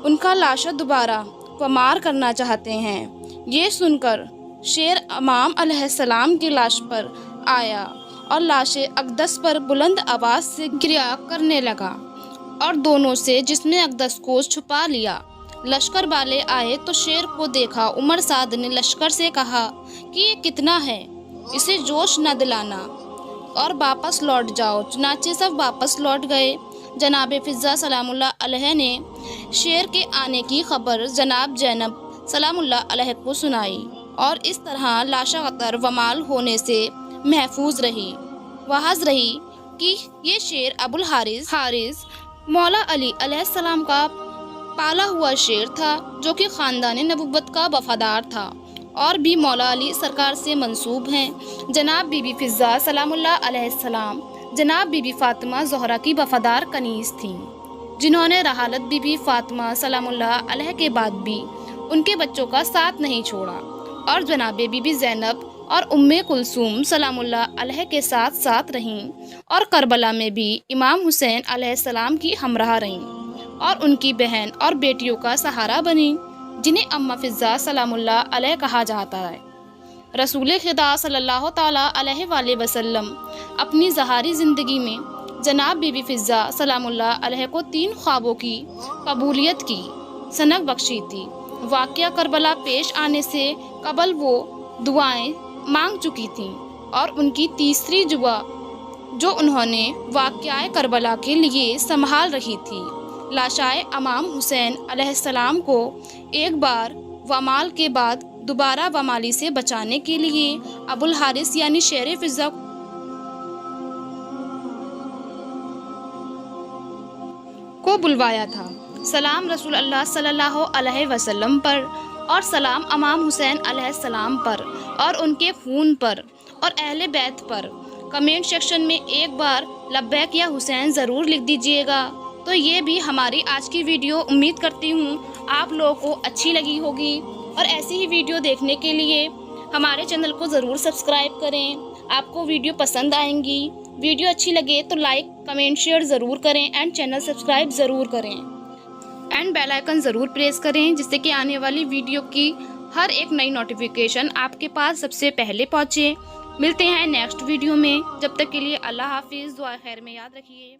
ان کا لاشا دوبارہ ومار کرنا چاہتے ہیں۔ یہ سن کر شیر امام علیہ السلام کی لاش پر آیا اور لاش اقدس پر بلند آواز سے گریا کرنے لگا اور دونوں سے جسم اقدس کو چھپا لیا۔ لشکر والے آئے تو شیر کو دیکھا۔ عمر سعد نے لشکر سے کہا کہ یہ کتنا ہے، اسے جوش نہ دلانا اور واپس لوٹ جاؤ۔ چنانچہ سب واپس لوٹ گئے۔ جناب فضا سلام اللہ علیہ نے شیر کے آنے کی خبر جناب زینب سلام اللہ علیہ کو سنائی اور اس طرح لاشا قطر ومال ہونے سے محفوظ رہی۔ واضح رہی کہ یہ شیر ابوالحارث مولا علی علیہ السلام کا پالا ہوا شیر تھا، جو کہ خاندان نبوت کا وفادار تھا اور بھی مولا علی سرکار سے منسوب ہیں۔ جناب بی بی فضا سلام اللہ علیہ السلام جناب بی بی فاطمہ زہرا کی وفادار کنیز تھیں، جنہوں نے رحالت بی بی فاطمہ سلام اللہ علیہ کے بعد بھی ان کے بچوں کا ساتھ نہیں چھوڑا اور جناب بی بی زینب اور ام کلثوم سلام اللہ علیہ کے ساتھ رہیں اور کربلا میں بھی امام حسین علیہ السلام کی ہمراہ رہیں اور ان کی بہن اور بیٹیوں کا سہارا بنیں، جنہیں اماں فضا سلام اللہ علیہ کہا جاتا ہے۔ رسول خدا صلی اللہ تعالیٰ علیہ وآلہ وسلم اپنی ظاہری زندگی میں جناب بی بی فضا سلام اللہ علیہ کو 3 خوابوں کی قبولیت کی سنگ بخشی تھی۔ واقعہ کربلا پیش آنے سے قبل وہ دعائیں مانگ چکی تھیں اور ان کی تیسری دعا جو انہوں نے واقعہ کربلا کے لیے سنبھال رہی تھی، لاشائے امام حسین علیہ السلام کو ایک بار ومال کے بعد دوبارہ ومالی سے بچانے کے لیے ابوالحارث یعنی شیر فضا کو بلوایا تھا۔ سلام رسول اللہ صلی اللہ علیہ وسلم پر اور سلام امام حسین علیہ السلام پر اور ان کے خون پر اور اہل بیت پر۔ کمنٹ سیکشن میں ایک بار لبیک یا حسین ضرور لکھ دیجئے گا۔ تو یہ بھی ہماری آج کی ویڈیو، امید کرتی ہوں آپ لوگوں کو اچھی لگی ہوگی اور ایسی ہی ویڈیو دیکھنے کے لیے ہمارے چینل کو ضرور سبسکرائب کریں۔ آپ کو ویڈیو پسند آئیں گی، ویڈیو اچھی لگے تو لائک کمنٹ شیئر ضرور کریں اینڈ چینل سبسکرائب ضرور کریں اینڈ بیل آئیکن ضرور پریس کریں، جس سے کہ آنے والی ویڈیو کی ہر ایک نئی نوٹیفیکیشن آپ کے پاس سب سے پہلے پہنچے۔ ملتے ہیں نیکسٹ ویڈیو میں، جب تک کے لیے اللہ حافظ، دعا خیر میں یاد رکھیے۔